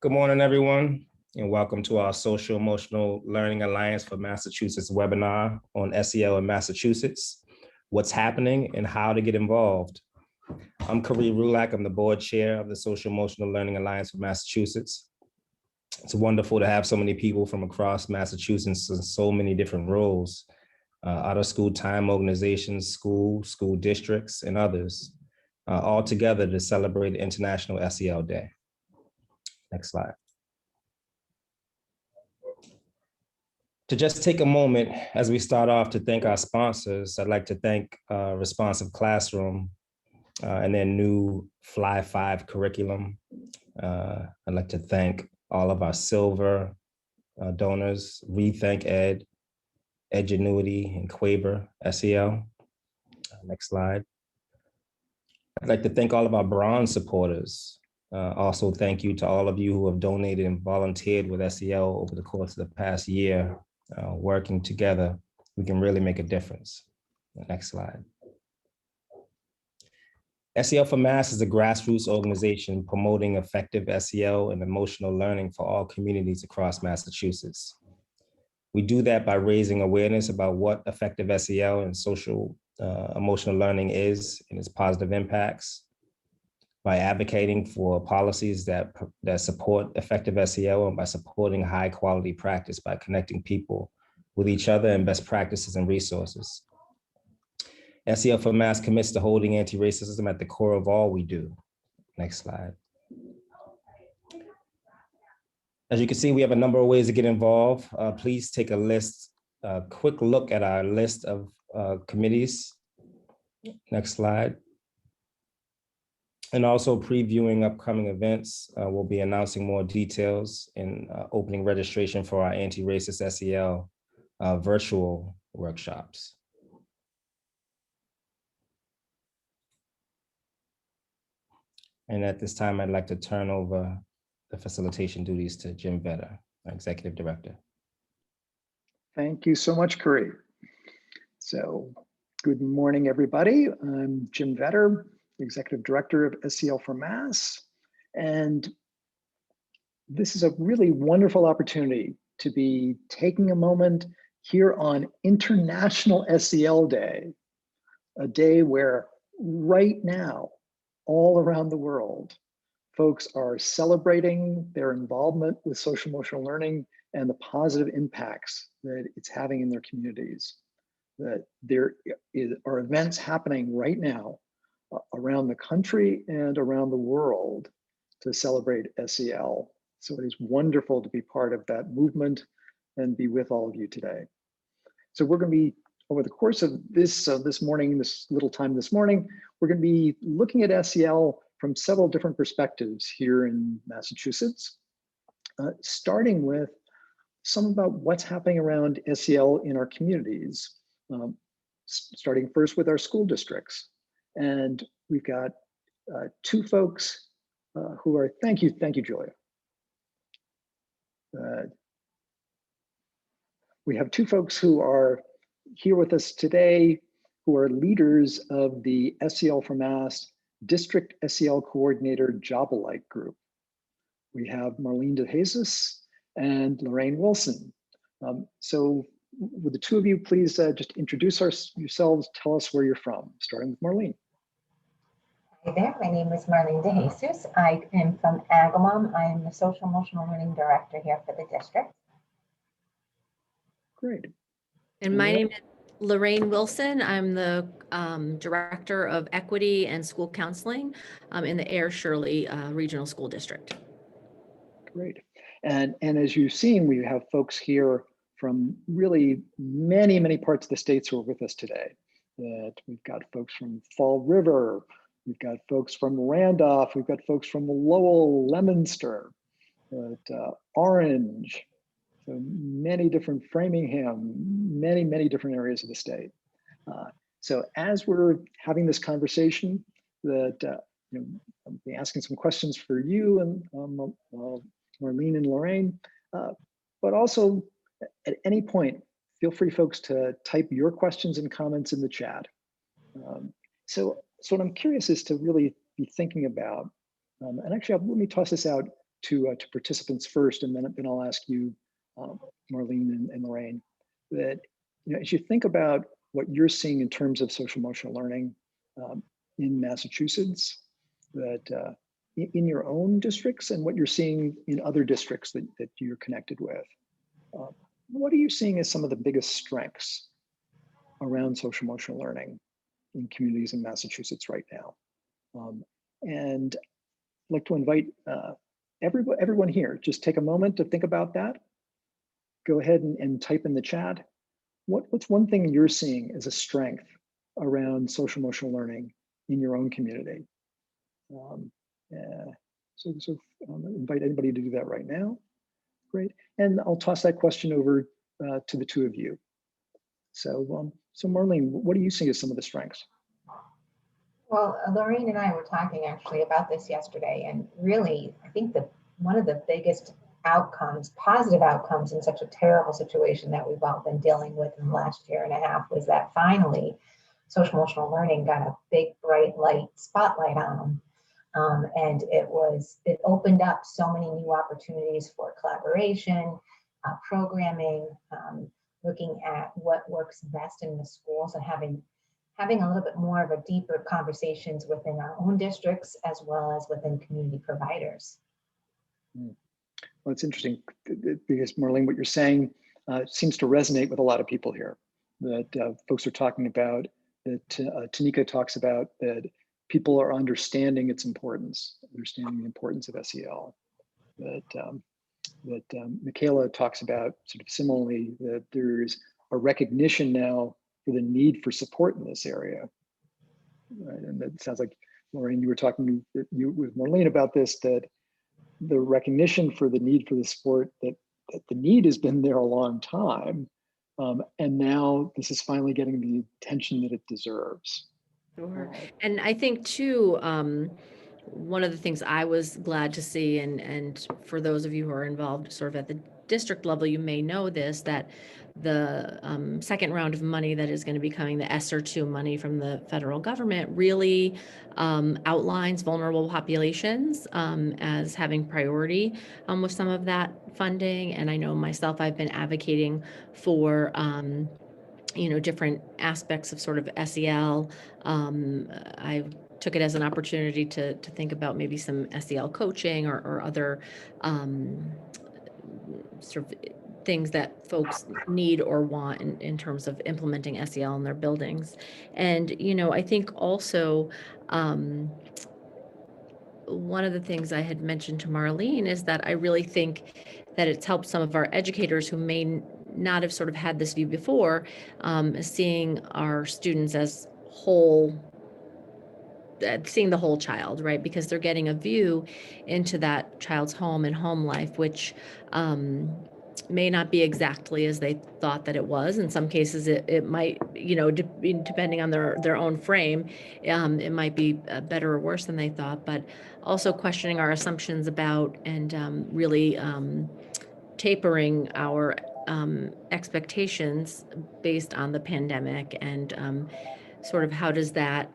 Good morning, everyone, and welcome to our Social Emotional Learning Alliance for Massachusetts webinar on SEL in Massachusetts, what's happening and how to get involved. I'm Kareem Rulak. I'm the board chair of the Social Emotional Learning Alliance for Massachusetts. It's wonderful to have so many people from across Massachusetts in so many different roles, out of school time organizations, school districts, and others, all together to celebrate International SEL Day. Next slide. To just take a moment as we start off to thank our sponsors, I'd like to thank Responsive Classroom and their new Fly 5 curriculum. I'd like to thank all of our silver donors, Rethink Ed, Edgenuity, and Quaver SEL. Next slide. I'd like to thank all of our bronze supporters. Also, thank you to all of you who have donated and volunteered with SEL over the course of the past year. Working together, we can really make a difference. Next slide. SEL for Mass is a grassroots organization promoting effective SEL and emotional learning for all communities across Massachusetts. We do that by raising awareness about what effective SEL and social emotional learning is and its positive impacts, by advocating for policies that support effective SEL, and by supporting high quality practice by connecting people with each other and best practices and resources. SEL for Mass commits to holding anti-racism at the core of all we do. Next slide. As you can see, we have a number of ways to get involved. Please take a quick look at our list of committees. Next slide. And also previewing upcoming events, we'll be announcing more details and opening registration for our anti-racist SEL virtual workshops. And at this time, I'd like to turn over the facilitation duties to Jim Vetter, our Executive Director. Thank you so much, Kareem. So good morning, everybody. I'm Jim Vetter, Executive Director of SEL for Mass. And this is a really wonderful opportunity to be taking a moment here on International SEL Day, a day where right now, all around the world, folks are celebrating their involvement with social emotional learning and the positive impacts that it's having in their communities. That there are events happening right now around the country and around the world to celebrate SEL. So it is wonderful to be part of that movement and be with all of you today. So we're going to be, over the course of this morning, this little time this morning, we're going to be looking at SEL from several different perspectives here in Massachusetts, starting with some about what's happening around SEL in our communities, starting first with our school districts. And we've got two folks who are, thank you, Julia. We have two folks who are here with us today, who are leaders of the SEL for Mass District SEL Coordinator Job Alike Group. We have Marlene De Jesus and Lorraine Wilson. So would the two of you please just introduce yourselves, tell us where you're from, starting with Marlene. Hi there, my name is Marlene De Jesus. I am from Agawam. I am the Social Emotional Learning Director here for the district. Great. And my name is Lorraine Wilson. I'm the Director of Equity and School Counseling in the Air Shirley Regional School District. Great. And as you've seen, we have folks here from really many, many parts of the states who are with us today. That we've got folks from Fall River, we've got folks from Randolph, we've got folks from Lowell, Leominster, Orange, so many different, Framingham, many different areas of the state. So as we're having this conversation, that I'll be asking some questions for you and Marlene and Lorraine, but also at any point, feel free, folks, to type your questions and comments in the chat. So what I'm curious is to really be thinking about, and actually let me toss this out to participants first, and then I'll ask you, Marlene and Lorraine, that as you think about what you're seeing in terms of social emotional learning in Massachusetts, that in your own districts and what you're seeing in other districts that you're connected with, what are you seeing as some of the biggest strengths around social emotional learning in communities in Massachusetts right now? And I'd like to invite everyone here, just take a moment to think about that. Go ahead and type in the chat. What's one thing you're seeing as a strength around social emotional learning in your own community? So invite anybody to do that right now. Great. And I'll toss that question over to the two of you. So, so Marlene, what are you seeing as some of the strengths? Well, Lorraine and I were talking actually about this yesterday, and really, I think one of the biggest outcomes, positive outcomes in such a terrible situation that we've all been dealing with in the last year and a half was that finally social emotional learning got a big bright light spotlight on them. And it opened up so many new opportunities for collaboration, programming, looking at what works best in the schools, and having a little bit more of a deeper conversations within our own districts as well as within community providers. Well, it's interesting because Marlene, what you're saying seems to resonate with a lot of people here, that folks are talking about, that Tanika talks about, that people are understanding its importance, understanding the importance of SEL, that Michaela talks about sort of similarly, that there's a recognition now for the need for support in this area. Right? And that sounds like, Lorraine, you were talking with Marlene about this, that the recognition for the need for the support, that the need has been there a long time. And now this is finally getting the attention that it deserves. Sure. And I think too, one of the things I was glad to see, and for those of you who are involved sort of at the district level, you may know this, that the second round of money that is going to be coming, the ESSER 2 money from the federal government, really outlines vulnerable populations as having priority with some of that funding. And I know myself, I've been advocating for different aspects of sort of SEL. I took it as an opportunity to think about maybe some SEL coaching or other sort of things that folks need or want in terms of implementing SEL in their buildings. And, I think also one of the things I had mentioned to Marlene is that I really think that it's helped some of our educators who may not have sort of had this view before, seeing our students as seeing the whole child, right? Because they're getting a view into that child's home and home life, which may not be exactly as they thought that it was. In some cases, it might, depending on their own frame, it might be better or worse than they thought, but also questioning our assumptions about and really tapering our expectations based on the pandemic, and sort of how does that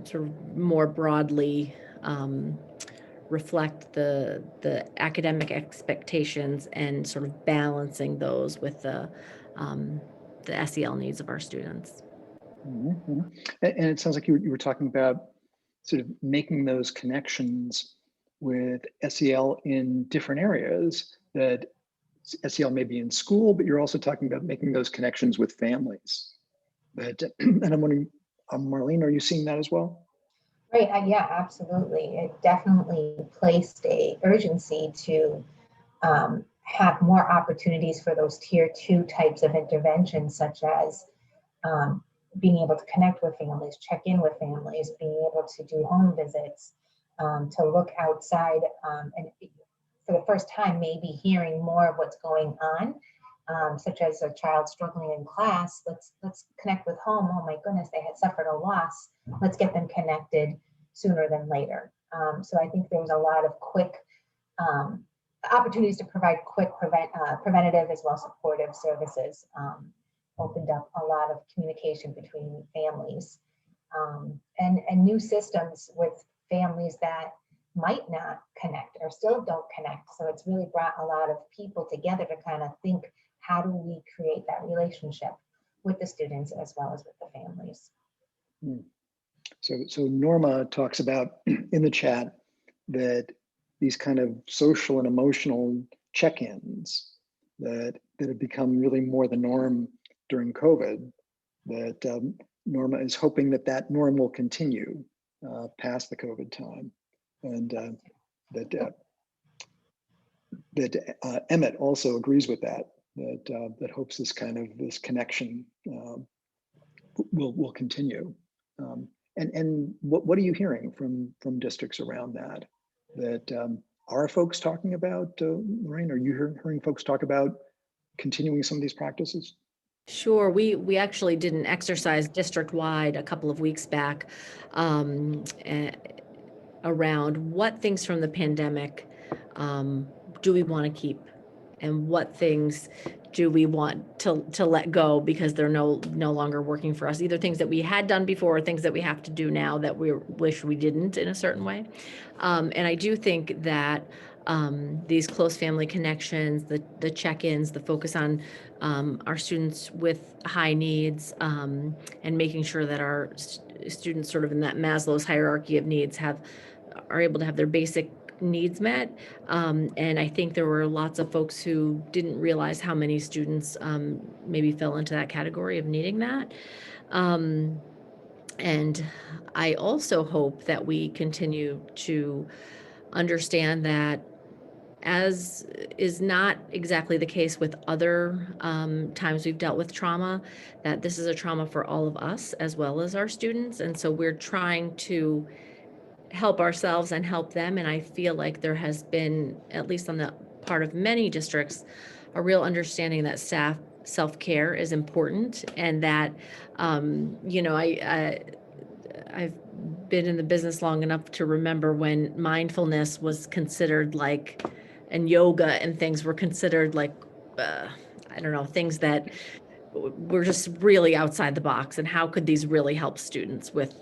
sort of more broadly reflect the academic expectations and sort of balancing those with the SEL needs of our students. Mm-hmm. And it sounds like you were talking about sort of making those connections with SEL in different areas, that SEL may be in school, but you're also talking about making those connections with families. And I'm wondering, Marlene, are you seeing that as well? Right, yeah, absolutely. It definitely placed a urgency to have more opportunities for those tier 2 types of interventions, such as being able to connect with families, check in with families, being able to do home visits, to look outside, and for the first time, maybe hearing more of what's going on, such as a child struggling in class. Let's connect with home. Oh my goodness, they had suffered a loss. Let's get them connected sooner than later. So I think there's a lot of quick opportunities to provide quick preventative as well as supportive services. Opened up a lot of communication between families, and new systems with families that might not connect or still don't connect. So it's really brought a lot of people together to kind of think, how do we create that relationship with the students as well as with the families? So Norma talks about in the chat that these kind of social and emotional check-ins that have become really more the norm during COVID, that Norma is hoping that norm will continue past the COVID time. And that Emmett also agrees with that hopes this connection will continue. And what are you hearing from districts around that? Are folks talking about, Lorraine, are you hearing folks talk about continuing some of these practices? Sure. We actually did an exercise district-wide a couple of weeks back around what things from the pandemic do we want to keep, and what things do we want to let go because they're no longer working for us, either things that we had done before or things that we have to do now that we wish we didn't in a certain way. And I do think that these close family connections, the check-ins, the focus on our students with high needs, and making sure that our students sort of in that Maslow's hierarchy of needs are able to have their basic needs met. And I think there were lots of folks who didn't realize how many students maybe fell into that category of needing that. And I also hope that we continue to understand that, as is not exactly the case with other times we've dealt with trauma, that this is a trauma for all of us as well as our students. And so we're trying to help ourselves and help them. And I feel like there has been, at least on the part of many districts, a real understanding that staff self-care is important, and that, I've been in the business long enough to remember when mindfulness was considered like, and yoga and things were considered like, I don't know, things that were just really outside the box, and how could these really help students with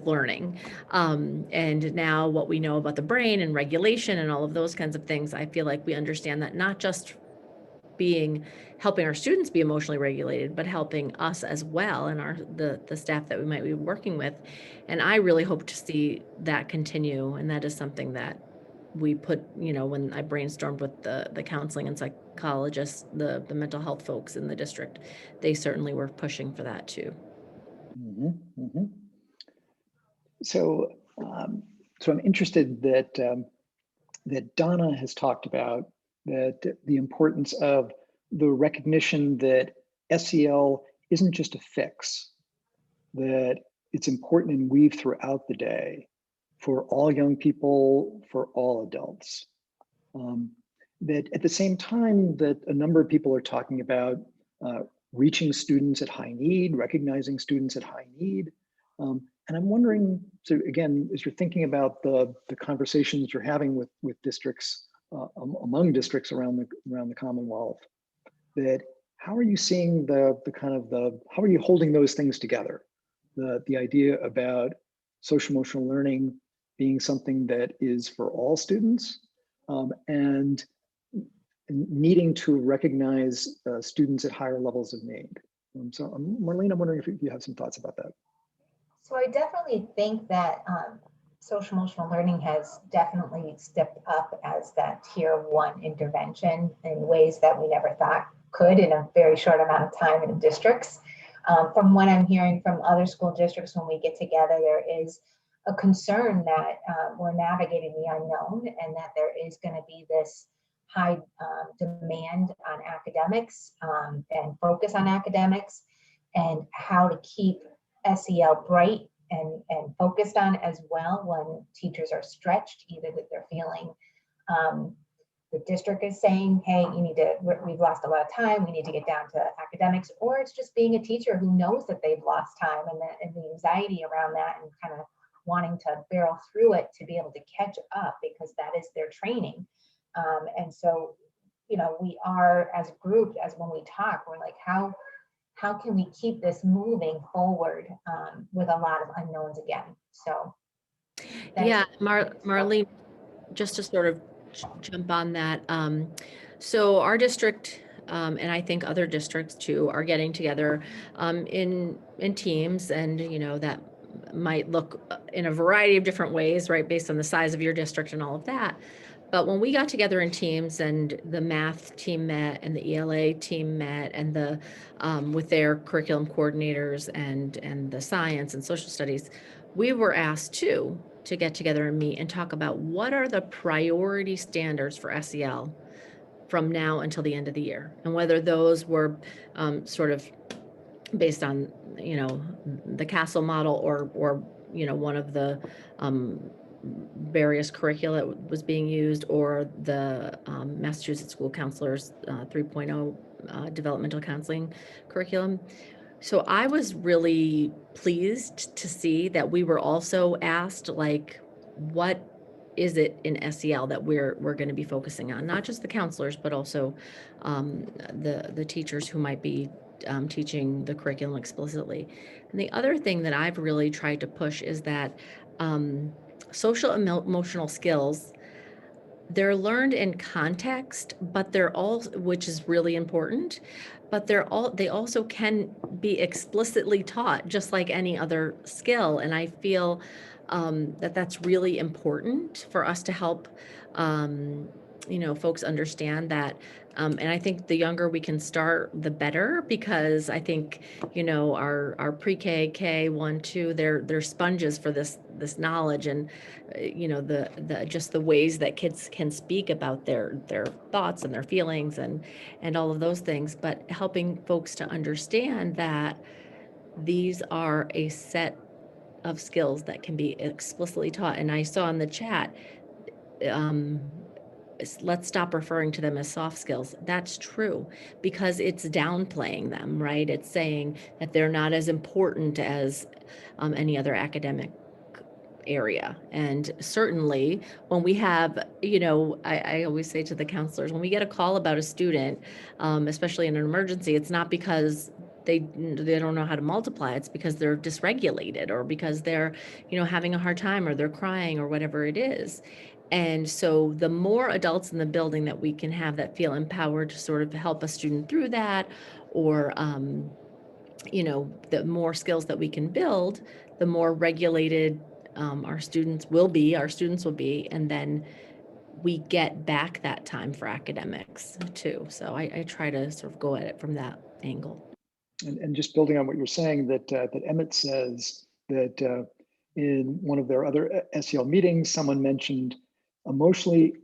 learning. And now what we know about the brain and regulation and all of those kinds of things, I feel like we understand that not just helping our students be emotionally regulated, but helping us as well, and the staff that we might be working with. And I really hope to see that continue. And that is something that we put, when I brainstormed with the counseling and psychologists, the mental health folks in the district, they certainly were pushing for that too. Mm-hmm, mm-hmm. So I'm interested that Donna has talked about that the importance of the recognition that SEL isn't just a fix, that it's important and weave throughout the day for all young people, for all adults. That at the same time that a number of people are talking about reaching students at high need, recognizing students at high need. And I'm wondering, so again, as you're thinking about the conversations you're having with districts, among districts around the Commonwealth, that how are you seeing how are you holding those things together? The idea about social emotional learning being something that is for all students, and needing to recognize students at higher levels of need. So Marlene, I'm wondering if you have some thoughts about that. So I definitely think that social emotional learning has definitely stepped up as that tier 1 intervention in ways that we never thought could in a very short amount of time in districts. From what I'm hearing from other school districts, when we get together, there is a concern that we're navigating the unknown, and that there is going to be this high demand on academics and focus on academics, and how to keep SEL bright and focused on as well when teachers are stretched, either that they're feeling the district is saying, hey, we've lost a lot of time, we need to get down to academics, or it's just being a teacher who knows that they've lost time, and the anxiety around that, and kind of wanting to barrel through it to be able to catch up, because that is their training. And so, we are, as a group, as when we talk, we're like, how can we keep this moving forward with a lot of unknowns again? So Yeah, Marlene, just to sort of jump on that. So our district, and I think other districts too, are getting together in teams, and that might look in a variety of different ways, right, based on the size of your district and all of that. But when we got together in teams, and the math team met, and the ELA team met, and the with their curriculum coordinators, and the science and social studies, we were asked too to get together and meet and talk about what are the priority standards for SEL from now until the end of the year, and whether those were sort of based on the Castle model, or one of the various curricula that was being used, or the Massachusetts School Counselors 3.0 developmental counseling curriculum. So I was really pleased to see that we were also asked, like, what is it in SEL that we're going to be focusing on? Not just the counselors, but also the teachers who might be teaching the curriculum explicitly. And the other thing that I've really tried to push is that social and emotional skills, they're learned in context, but they're all, which is really important, but they also can be explicitly taught just like any other skill. And I feel that that's really important for us to help folks understand that. And I think the younger we can start, the better, because I think our pre-K, K1, 2, they're sponges for this knowledge, and the just the ways that kids can speak about their thoughts and their feelings, and all of those things. But helping folks to understand that these are a set of skills that can be explicitly taught. And I saw in the chat, let's stop referring to them as soft skills. That's true, because it's downplaying them, right? It's saying that they're not as important as any other academic area. And certainly when we have, I always say to the counselors, when we get a call about a student, especially in an emergency, it's not because they don't know how to multiply. It's because they're dysregulated, or because they're, having a hard time, or they're crying, or whatever it is. And so the more adults in the building that we can have that feel empowered to sort of help a student through that, or the more skills that we can build, the more regulated our students will be, and then we get back that time for academics too. So I try to sort of go at it from that angle. And just building on what you're saying, that Emmett says that in one of their other SEL meetings, someone mentioned emotionally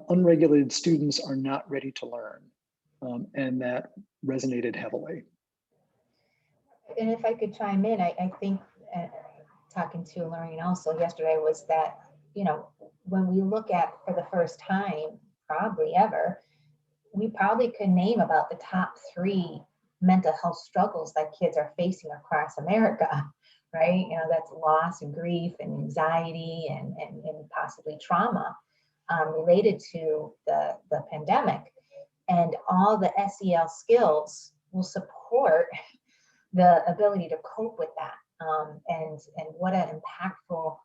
unregulated students are not ready to learn, and that resonated heavily. And if I could chime in, I think talking to Lorraine also yesterday was that, when we look at, for the first time, probably ever, we probably could name about the top 3 mental health struggles that kids are facing across America, right? That's loss and grief and anxiety and possibly trauma related to the pandemic. And all the SEL skills will support the ability to cope with that. And what an impactful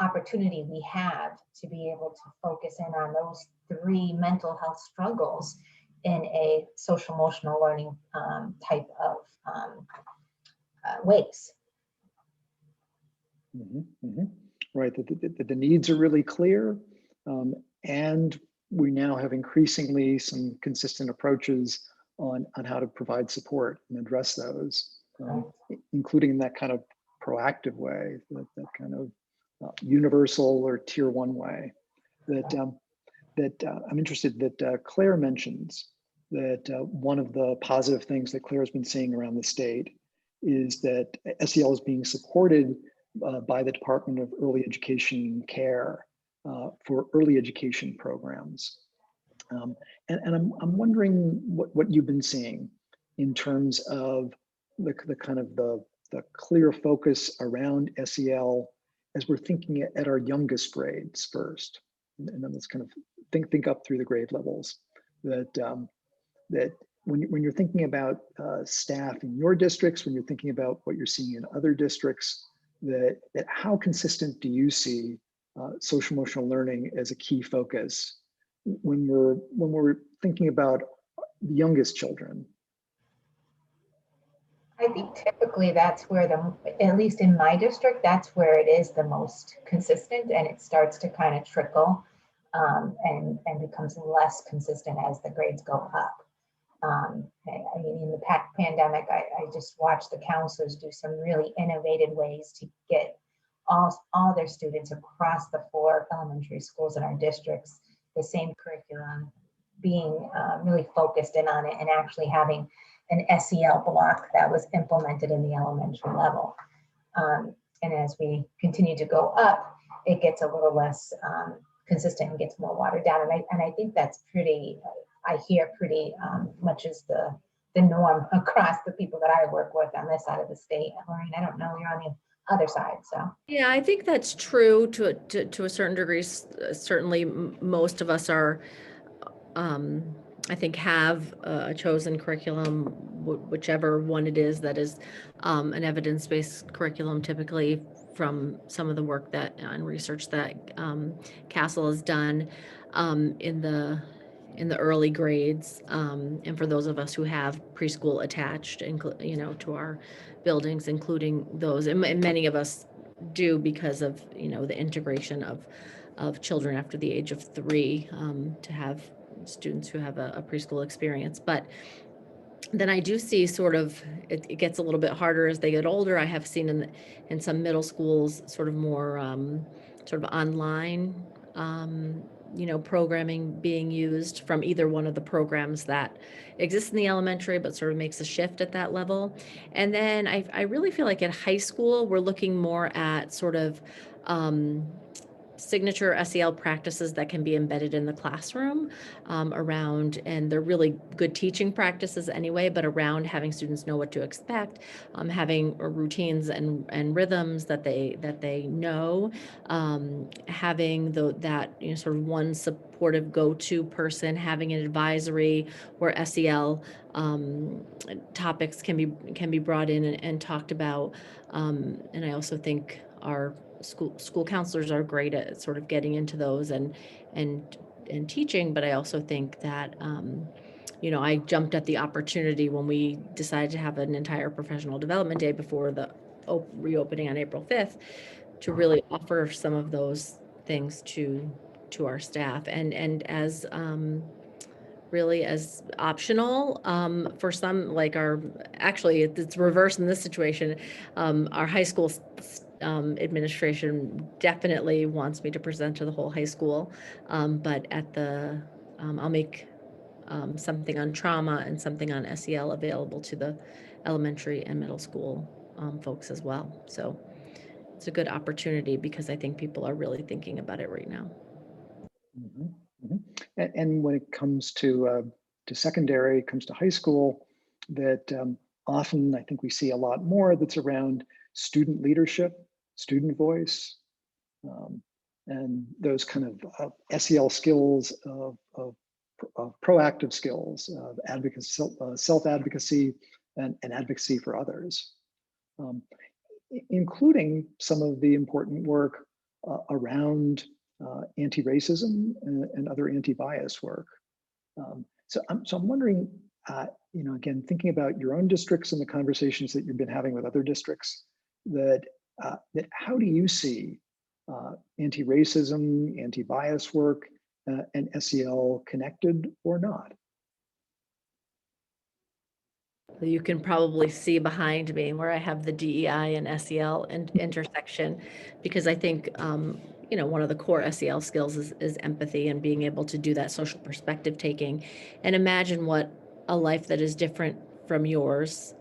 opportunity we have to be able to focus in on those 3 mental health struggles in a social emotional learning type of ways. Right, the needs are really clear, and we now have increasingly some consistent approaches on how to provide support and address those, including in that kind of proactive way, that kind of universal or tier 1 way. That I'm interested that Claire mentions that one of the positive things that Claire has been seeing around the state is that SEL is being supported by the Department of Early Education and Care for early education programs. And I'm wondering what you've been seeing in terms of the kind of the clear focus around SEL as we're thinking at our youngest grades first, and then let's kind of think up through the grade levels. That when you're thinking about staff in your districts, when you're thinking about what you're seeing in other districts, that how consistent do you see social emotional learning as a key focus when we're thinking about the youngest children? I think typically that's where at least in my district, that's where it is the most consistent, and it starts to kind of trickle and becomes less consistent as the grades go up. I mean, in the pandemic, I just watched the counselors do some really innovative ways to get all their students across the 4 elementary schools in our districts, the same curriculum, being really focused in on it and actually having an SEL block that was implemented in the elementary level. And as we continue to go up, it gets a little less consistent and gets more watered down. And I think that's pretty, I hear pretty much as the norm across the people that I work with on this side of the state. Maureen, I don't know, you're on the other side, so. Yeah, I think that's true to a certain degree. Certainly, most of us are, I think, have a chosen curriculum, whichever one it is that is an evidence-based curriculum, typically from some of the work that and research that Castle has done in the early grades, and for those of us who have preschool attached, to our buildings, including those, and many of us do because of the integration of children after the age of 3, to have students who have a preschool experience. But then I do see sort of it gets a little bit harder as they get older. I have seen in some middle schools sort of more sort of online programming being used from either one of the programs that exists in the elementary, but sort of makes a shift at that level. And then I really feel like at high school, we're looking more at sort of signature SEL practices that can be embedded in the classroom around, and they're really good teaching practices anyway, but around having students know what to expect, having routines and rhythms that they know, having that sort of one supportive go-to person, having an advisory where SEL topics can be brought in and talked about, and I also think our school counselors are great at sort of getting into those and teaching, but I also think that I jumped at the opportunity when we decided to have an entire professional development day before the reopening on April 5th to really offer some of those things to our staff and as really as optional for some, like it's reverse in this situation. Our high school administration definitely wants me to present to the whole high school, but I'll make something on trauma and something on SEL available to the elementary and middle school folks as well. So it's a good opportunity because I think people are really thinking about it right now. Mm-hmm. Mm-hmm. And when it comes to secondary, comes to high school, that often I think we see a lot more that's around student leadership, student voice, and those kind of SEL skills of proactive skills, of advocacy, self-advocacy, and advocacy for others, including some of the important work around anti-racism and other anti-bias work. So I'm wondering, again, thinking about your own districts and the conversations that you've been having with other districts, that how do you see anti-racism, anti-bias work, and SEL connected or not? You can probably see behind me where I have the DEI and SEL intersection, because I think one of the core SEL skills is empathy and being able to do that social perspective taking and imagine what a life that is different from yours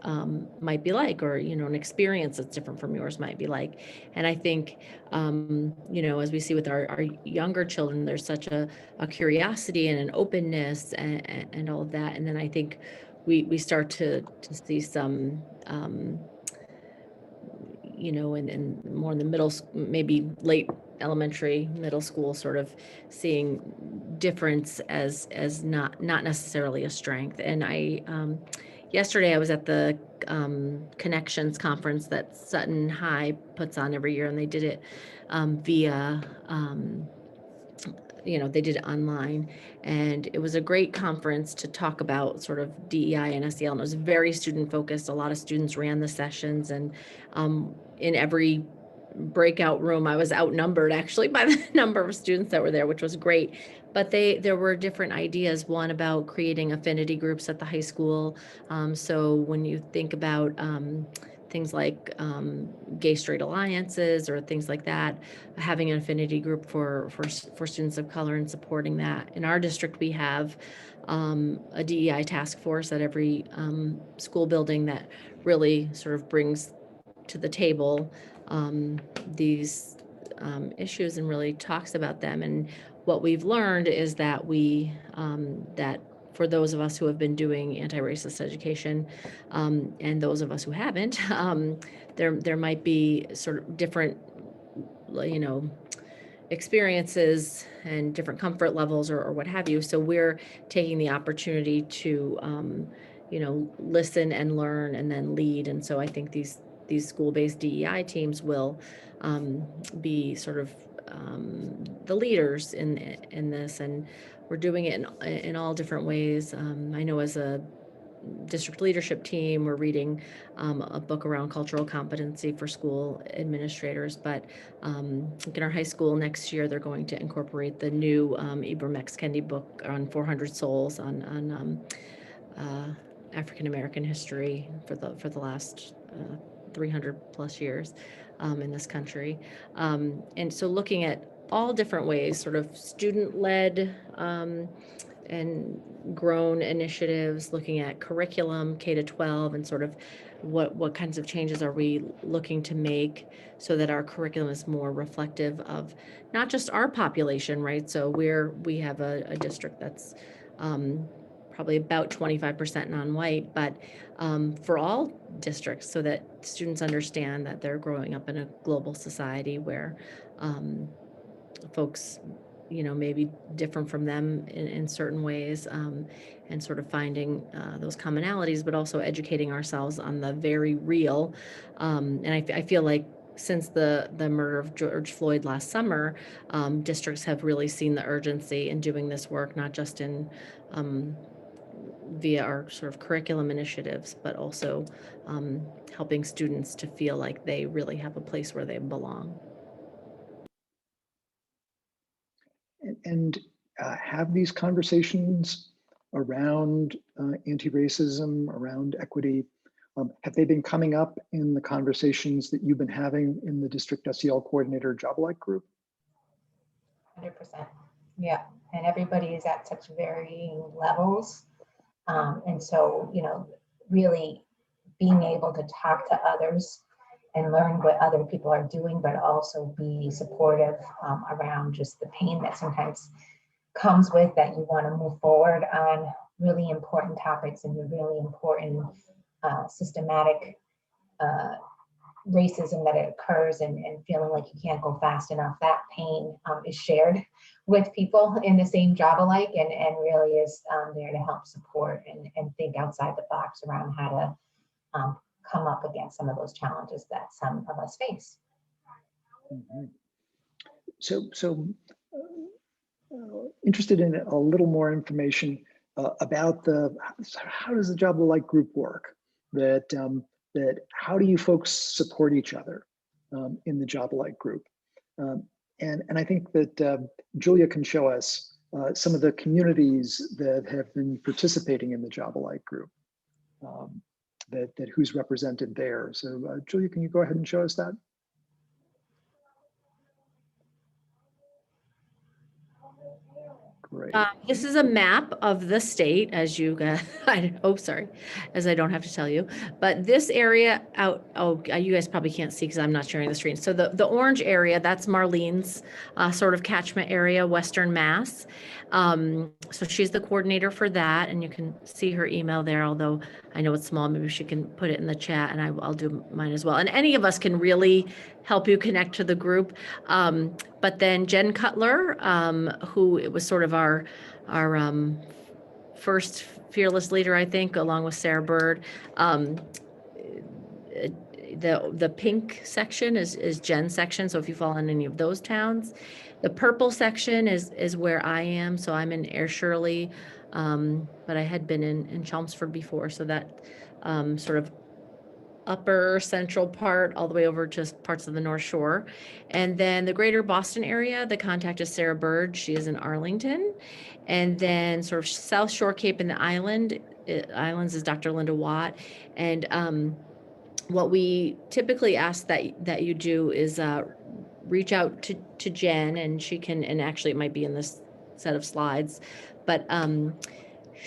might be like, or an experience that's different from yours might be like. And I think as we see with our younger children, there's such a curiosity and an openness and all of that. And then I think we start to see some and more in the middle, maybe late elementary, middle school, sort of seeing difference as not necessarily a strength. And I yesterday I was at the Connections conference that Sutton High puts on every year, and they did it via they did it online, and it was a great conference to talk about sort of DEI and SEL, and it was very student focused. A lot of students ran the sessions, and in every breakout room, I was outnumbered actually by the number of students that were there, which was great. But there were different ideas. One about creating affinity groups at the high school. So when you think about things like gay straight alliances or things like that, having an affinity group for students of color and supporting that. In our district, we have a DEI task force at every school building that really sort of brings to the table these issues and really talks about them. And what we've learned is that that for those of us who have been doing anti-racist education and those of us who haven't, there might be sort of different, experiences and different comfort levels or what have you. So we're taking the opportunity to, listen and learn and then lead. And so I think these school-based DEI teams will be sort of the leaders in this, and we're doing it in all different ways. I know as a district leadership team, we're reading a book around cultural competency for school administrators, but in our high school next year, they're going to incorporate the new Ibram X. Kendi book on 400 Souls on African American history for the last 300 plus years in this country. And so looking at all different ways, sort of student-led and grown initiatives, looking at curriculum, K to 12, and sort of what kinds of changes are we looking to make so that our curriculum is more reflective of not just our population, right? So we have a district that's probably about 25% non-white, but for all districts, so that students understand that they're growing up in a global society where folks may be different from them in certain ways, and sort of finding those commonalities, but also educating ourselves on the very real. And I feel like since the murder of George Floyd last summer, districts have really seen the urgency in doing this work, not just in via our sort of curriculum initiatives, but also helping students to feel like they really have a place where they belong. And have these conversations around anti-racism, around equity, have they been coming up in the conversations that you've been having in the district SEL coordinator job alike group? 100%. Yeah, and everybody is at such varying levels. And so, really being able to talk to others and learn what other people are doing, but also be supportive around just the pain that sometimes comes with that. You want to move forward on really important topics and the really important systematic racism that occurs, and feeling like you can't go fast enough. That pain is shared with people in the same job alike, and really is there to help support and think outside the box around how to come up against some of those challenges that some of us face. Mm-hmm. So interested in a little more information about how does the job alike group work? That how do you folks support each other in the job alike group? And I think that Julia can show us some of the communities that have been participating in the job alike group. That who's represented there. So Julia, can you go ahead and show us that? Great. This is a map of the state, as you got, as I don't have to tell you, but this area you guys probably can't see because I'm not sharing the screen. So the orange area, that's Marlene's sort of catchment area, Western Mass. So she's the coordinator for that, and you can see her email there, although I know it's small, maybe she can put it in the chat, and I'll do mine as well. And any of us can really help you connect to the group. But then Jen Cutler, who it was sort of our first fearless leader, I think, along with Sarah Bird. The pink section is Jen's section. So if you fall in any of those towns, the purple section is where I am. So I'm in Air Shirley, but I had been in Chelmsford before. So that sort of upper central part all the way over to parts of the North Shore. And then the greater Boston area, the contact is Sarah Bird. She is in Arlington. And then sort of South Shore, Cape and the Islands is Dr. Linda Watt. And what we typically ask that you do is reach out to Jen, and she can, and actually it might be in this set of slides, but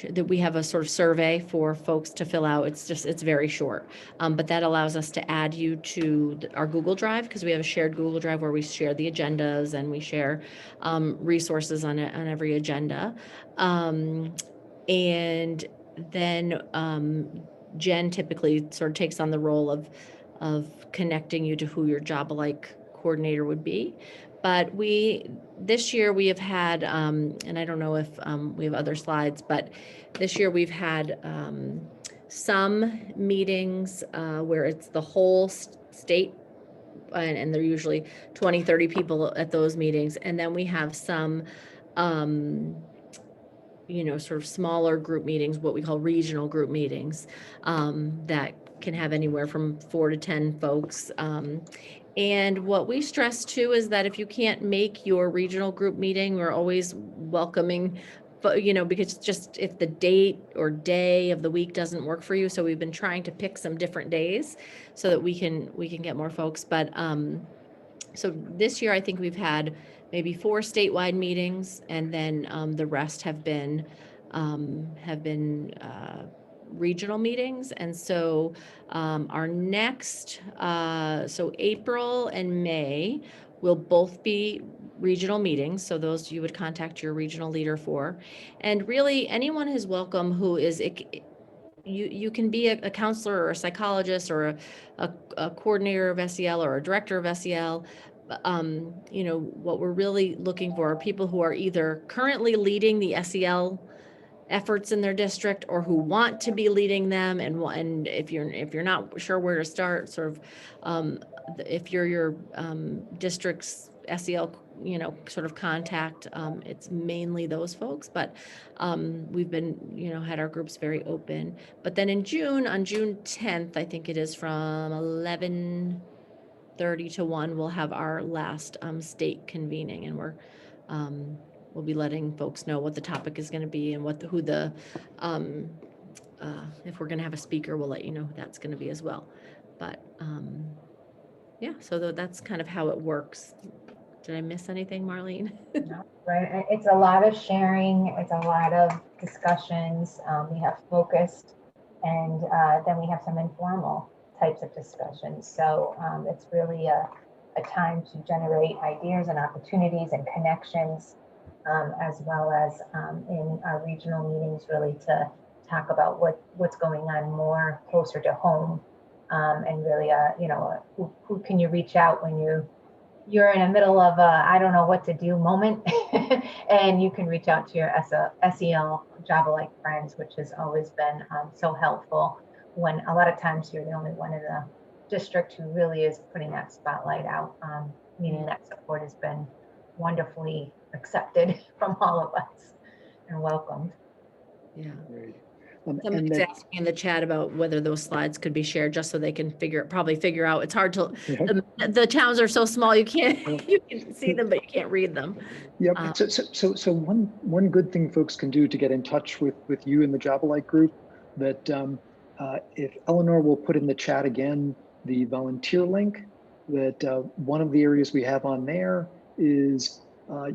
that we have a sort of survey for folks to fill out. It's very short, but that allows us to add you to our Google Drive, because we have a shared Google Drive where we share the agendas and we share resources on every agenda. And then Jen typically sort of takes on the role of connecting you to who your job-alike coordinator would be. But this year we have had, and I don't know if we have other slides, but this year we've had some meetings where it's the whole state, and they're usually 20, 30 people at those meetings. And then we have some, sort of smaller group meetings, what we call regional group meetings, that can have anywhere from 4 to 10 folks. And what we stress too is that if you can't make your regional group meeting, we're always welcoming, but because just if the date or day of the week doesn't work for you, so we've been trying to pick some different days so that we can get more folks. But so this year I think we've had maybe 4 statewide meetings, and then the rest have been regional meetings. And so our next, so April and May will both be regional meetings. So those you would contact your regional leader for. And really anyone is welcome who is, you can be a counselor or a psychologist or a coordinator of SEL or a director of SEL. What we're really looking for are people who are either currently leading the SEL efforts in their district or who want to be leading them, and if you're not sure where to start, sort of if you're your district's SEL sort of contact, it's mainly those folks, but we've been had our groups very open. But then on June 10th, I think it is, from 11:30 to 1, we'll have our last state convening, and we'll be letting folks know what the topic is going to be and if we're going to have a speaker, we'll let you know who that's going to be as well. But yeah, so that's kind of how it works. Did I miss anything, Marlene? No, right. It's a lot of sharing. It's a lot of discussions. We have focused, and then we have some informal types of discussions. So it's really a time to generate ideas and opportunities and connections, as well as in our regional meetings, really to talk about what's going on more closer to home, and really, who can you reach out when you're in the middle of a I don't know what to do moment, and you can reach out to your SEL job-alike friends, which has always been so helpful when a lot of times you're the only one in the district who really is putting that spotlight out. Meaning that support has been wonderfully accepted from all of us and welcomed. Yeah. Great. Somebody's asking in the chat about whether those slides could be shared, just so they can probably figure out. It's hard to, the towns are so small, you can't, you can see them, but you can't read them. Yep. So one good thing folks can do to get in touch with you in the job-alike group, that if Eleanor will put in the chat again, the volunteer link, that one of the areas we have on there is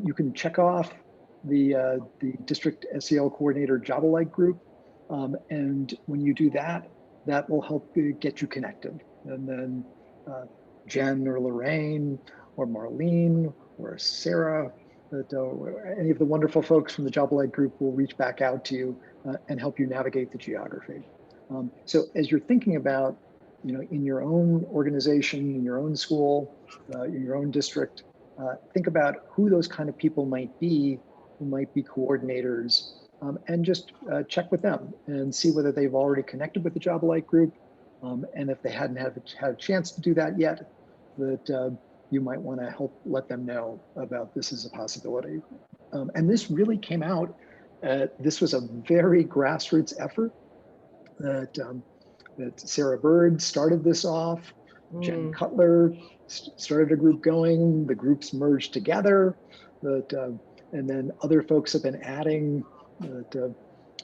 you can check off the district SEL coordinator job-alike group. And when you do that, that will help get you connected. And then Jen or Lorraine or Marlene or Sarah, any of the wonderful folks from the job-alike group will reach back out to you and help you navigate the geography. So as you're thinking about, in your own organization, in your own school, in your own district, think about who those kind of people might be, who might be coordinators and just check with them and see whether they've already connected with the Job Alike group. And if they hadn't had a chance to do that yet, that you might want to help let them know about this as a possibility. And this really came out, this was a very grassroots effort that Sarah Bird started this off. Jen Cutler started a group going, the groups merged together, and then other folks have been adding,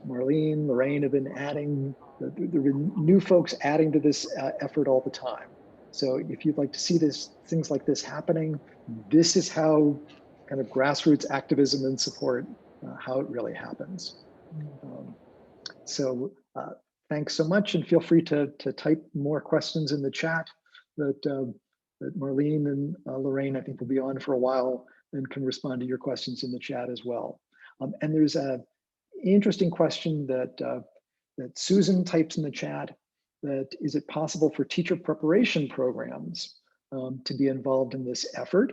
Marlene, Lorraine have been adding, there have been new folks adding to this effort all the time. So if you'd like to see things like this happening, this is how kind of grassroots activism and support, how it really happens. Thanks so much, and feel free to type more questions in the chat that Marlene and Lorraine, I think, will be on for a while and can respond to your questions in the chat as well. And there's an interesting question that Susan types in the chat, that is it possible for teacher preparation programs to be involved in this effort?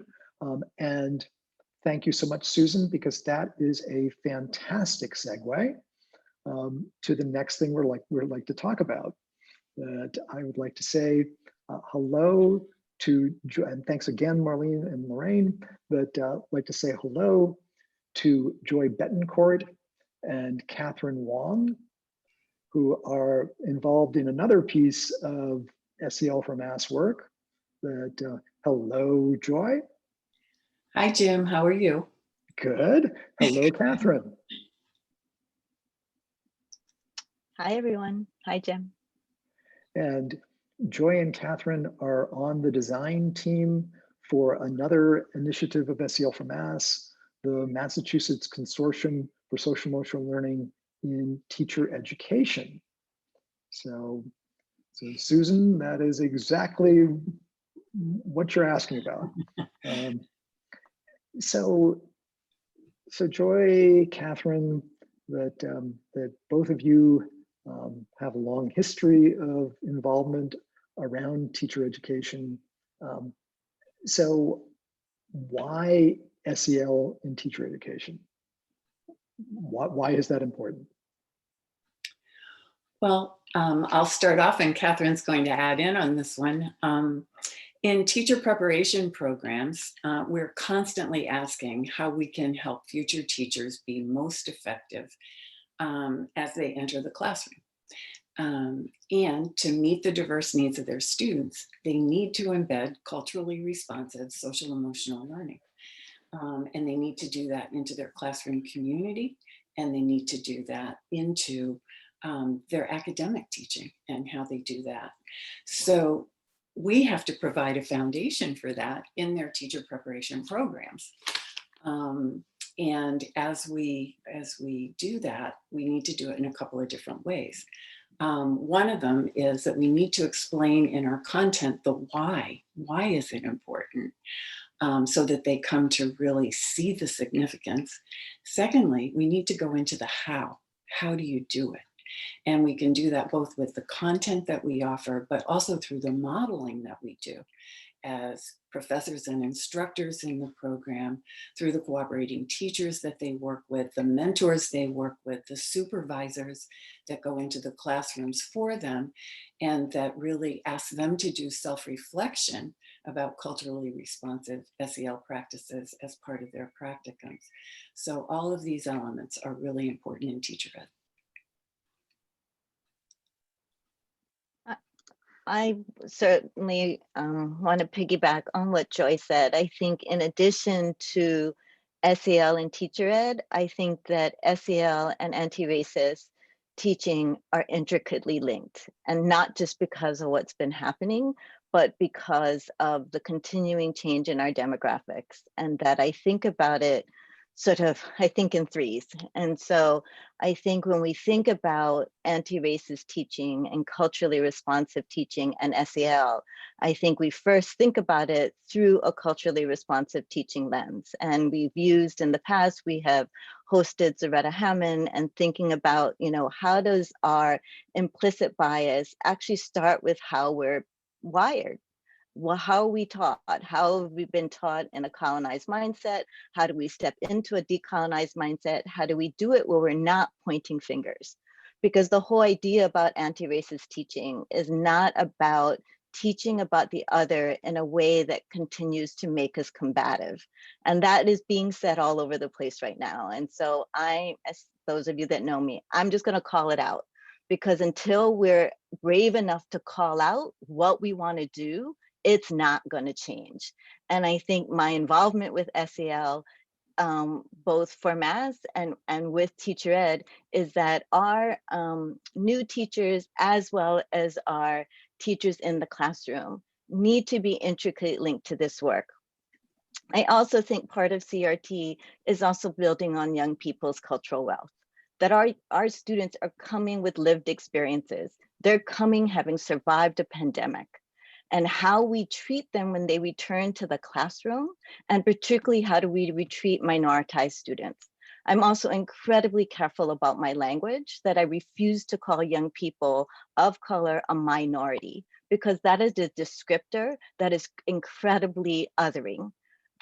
And thank you so much, Susan, because that is a fantastic segue to the next thing we'd like to talk about. That I would like to say hello to, and thanks again, Marlene and Lorraine, but I'd like to say hello to Joy Betancourt and Catherine Wong, who are involved in another piece of SEL for Mass work. That hello, Joy. Hi, Jim. How are you? Good. Hello, Catherine. Hi, everyone. Hi, Jim. And Joy and Catherine are on the design team for another initiative of SEL for Mass, the Massachusetts Consortium for Social Emotional Learning in Teacher Education. So Susan, that is exactly what you're asking about. So Joy, Catherine, that both of you have a long history of involvement around teacher education. So why SEL in teacher education? Why is that important? Well, I'll start off and Catherine's going to add in on this one. In teacher preparation programs, we're constantly asking how we can help future teachers be most effective as they enter the classroom. And to meet the diverse needs of their students, they need to embed culturally responsive social emotional learning. And they need to do that into their classroom community, and they need to do that into their academic teaching and how they do that. So we have to provide a foundation for that in their teacher preparation programs. And as we do that, we need to do it in a couple of different ways. One of them is that we need to explain in our content the why. Why is it important? So that they come to really see the significance. Secondly, we need to go into the how. How do you do it? And we can do that both with the content that we offer, but also through the modeling that we do as professors and instructors in the program, through the cooperating teachers that they work with, the mentors they work with, the supervisors that go into the classrooms for them, and that really ask them to do self-reflection about culturally responsive SEL practices as part of their practicums. So all of these elements are really important in teacher ed. I certainly want to piggyback on what Joy said. I think in addition to SEL and teacher ed, I think that SEL and anti-racist teaching are intricately linked, and not just because of what's been happening, but because of the continuing change in our demographics. And that I think about it sort of, I think in threes. And so I think when we think about anti-racist teaching and culturally responsive teaching and SEL, I think we first think about it through a culturally responsive teaching lens. And we've used in the past, we have hosted Zaretta Hammond and thinking about, how does our implicit bias actually start with how we're wired? Well, how are we taught? How have we been taught in a colonized mindset? How do we step into a decolonized mindset? How do we do it where we're not pointing fingers? Because the whole idea about anti-racist teaching is not about teaching about the other in a way that continues to make us combative. And that is being said all over the place right now. And so as those of you that know me, I'm just gonna call it out, because until we're brave enough to call out what we wanna do, it's not gonna change. And I think my involvement with SEL, both for Mass and with teacher ed, is that our new teachers, as well as our teachers in the classroom, need to be intricately linked to this work. I also think part of CRT is also building on young people's cultural wealth, that our students are coming with lived experiences. They're coming having survived a pandemic. And how we treat them when they return to the classroom, and particularly how do we treat minoritized students. I'm also incredibly careful about my language, that I refuse to call young people of color a minority, because that is a descriptor that is incredibly othering.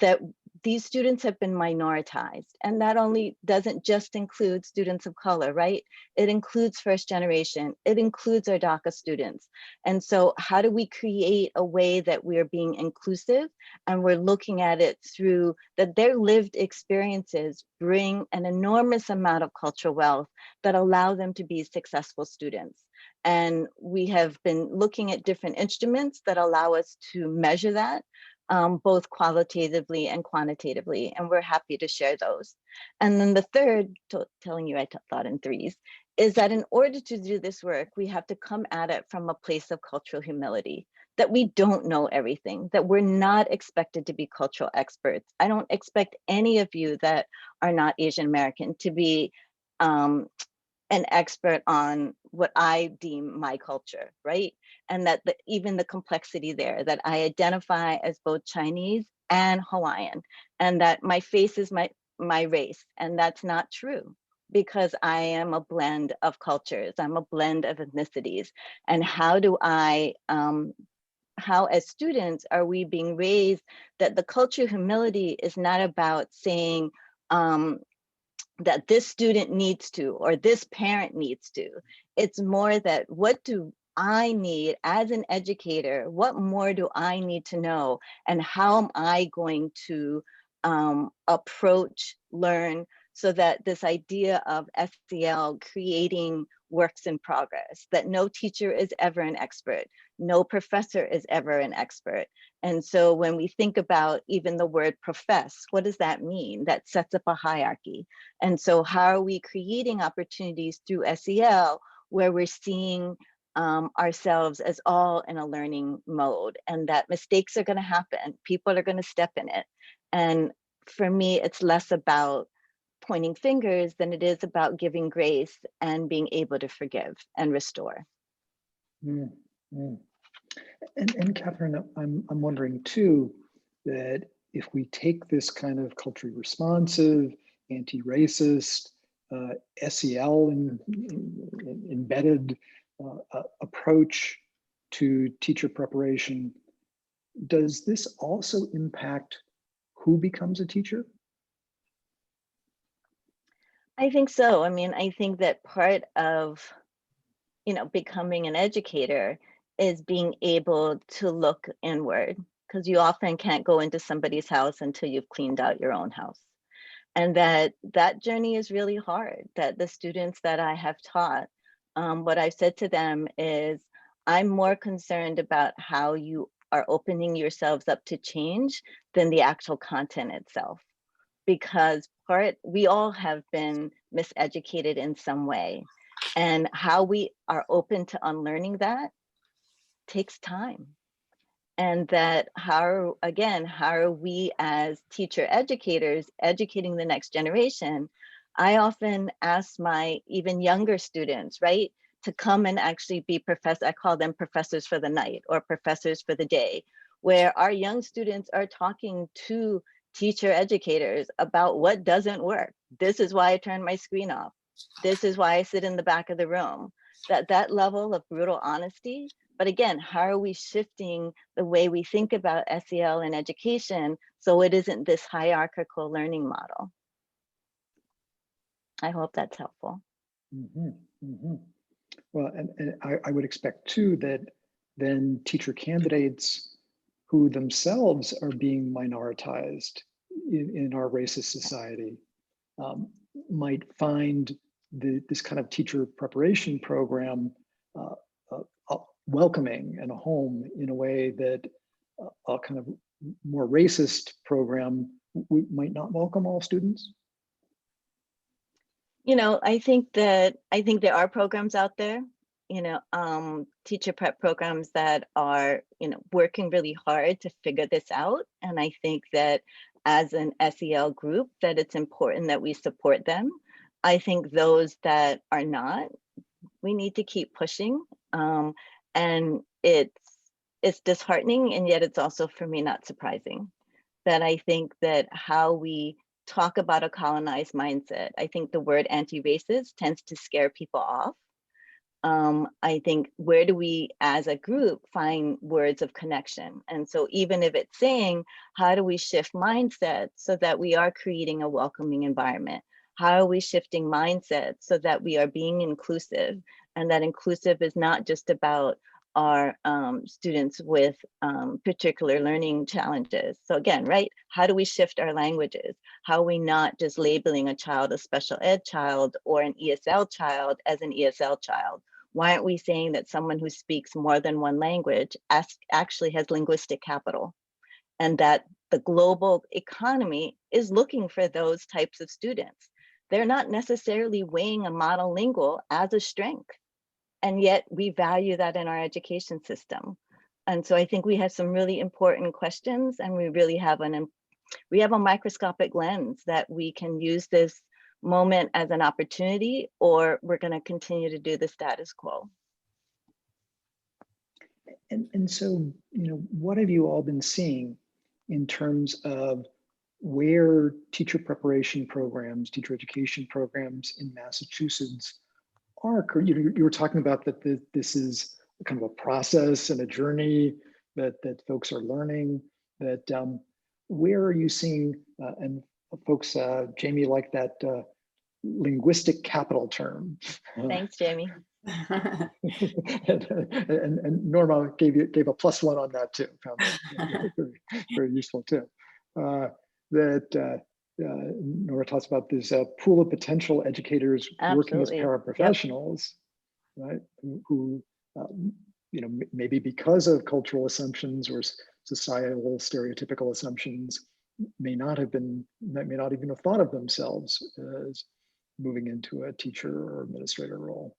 That these students have been minoritized, and that only doesn't just include students of color, right? It includes first generation, it includes our DACA students. And so how do we create a way that we're being inclusive, and we're looking at it through that their lived experiences bring an enormous amount of cultural wealth that allow them to be successful students. And we have been looking at different instruments that allow us to measure that, both qualitatively and quantitatively, and we're happy to share those. And then the third, telling you I thought in threes, is that in order to do this work, we have to come at it from a place of cultural humility, that we don't know everything, that we're not expected to be cultural experts. I don't expect any of you that are not Asian American to be an expert on what I deem my culture, right? And that even the complexity there, that I identify as both Chinese and Hawaiian, and that my face is my race, and that's not true, because I am a blend of cultures, I'm a blend of ethnicities. And how do I, how as students are we being raised that the culture of humility is not about saying, that this student needs to, or this parent needs to. It's more that what do I need as an educator? What more do I need to know? And how am I going to approach, learn, so that this idea of SEL creating works in progress, that no teacher is ever an expert, no professor is ever an expert. And so when we think about even the word profess, what does that mean? That sets up a hierarchy. And so how are we creating opportunities through SEL where we're seeing ourselves as all in a learning mode, and that mistakes are going to happen, people are going to step in it. And for me, it's less about pointing fingers than it is about giving grace and being able to forgive and restore. Mm, mm. And Catherine, I'm wondering too, that if we take this kind of culturally responsive, anti-racist, SEL embedded approach to teacher preparation, does this also impact who becomes a teacher? I think so. I mean, I think that part of, becoming an educator is being able to look inward, because you often can't go into somebody's house until you've cleaned out your own house. And that journey is really hard, that the students that I have taught, what I've said to them is, I'm more concerned about how you are opening yourselves up to change than the actual content itself. Because we all have been miseducated in some way. And how we are open to unlearning that takes time. And that how are we as teacher educators educating the next generation? I often ask my even younger students, right, to come and actually be professors. I call them professors for the night or professors for the day, where our young students are talking to teacher educators about what doesn't work. This is why I turn my screen off. This is why I sit in the back of the room. That level of brutal honesty But again, how are we shifting the way we think about SEL in education so it isn't this hierarchical learning model? I hope that's helpful. Well, and I would expect too that then teacher candidates who themselves are being minoritized in our racist society might find this kind of teacher preparation program welcoming and a home in a way that a kind of more racist program might not welcome all students. You know, I think there are programs out there, you know, teacher prep programs that are, you know, working really hard to figure this out. And I think that as an SEL group, that it's important that we support them. I think those that are not, we need to keep pushing. And it's disheartening, and yet it's also, for me, not surprising that I think that how we talk about a colonized mindset, I think the word anti-racist tends to scare people off. I think, where do we as a group find words of connection? And so even if it's saying, how do we shift mindsets so that we are creating a welcoming environment? How are we shifting mindsets so that we are being inclusive? And that inclusive is not just about our students with particular learning challenges. So again, right, how do we shift our languages? How are we not just labeling a child a special ed child or an ESL child as an ESL child? Why aren't we saying that someone who speaks more than one language actually has linguistic capital? And that the global economy is looking for those types of students. They're not necessarily weighing a monolingual as a strength. And yet we value that in our education system. And so I think we have some really important questions, and we really have a microscopic lens that we can use this moment as an opportunity, or we're going to continue to do the status quo. And so, you know, what have you all been seeing in terms of where teacher preparation programs, teacher education programs in Massachusetts are? You were talking about that this is kind of a process and a journey that folks are learning. That where are you seeing and folks? Jamie liked that linguistic capital term. Thanks, Jamie. and Norma gave a +1 on that too. Found that very useful too. Nora talks about this pool of potential educators working as paraprofessionals, right? Who you know, maybe because of cultural assumptions or societal stereotypical assumptions, may not even have thought of themselves as moving into a teacher or administrator role.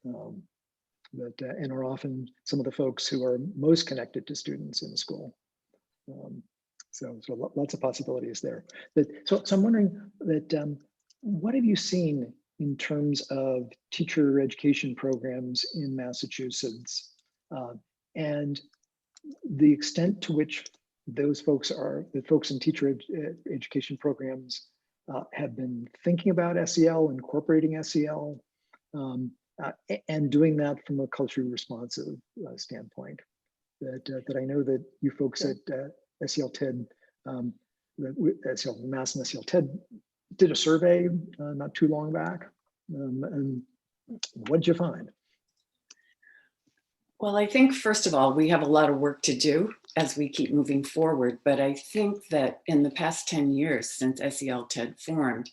And are often some of the folks who are most connected to students in the school. So lots of possibilities there. So I'm wondering that what have you seen in terms of teacher education programs in Massachusetts, and the extent to which those folks the folks in teacher education programs have been thinking about SEL, incorporating SEL, and doing that from a culturally responsive standpoint. That I know that you folks at SEL TED, SEL Mass and SEL TED did a survey not too long back. And what did you find? Well, I think, first of all, we have a lot of work to do as we keep moving forward. But I think that in the past 10 years since SEL TED formed,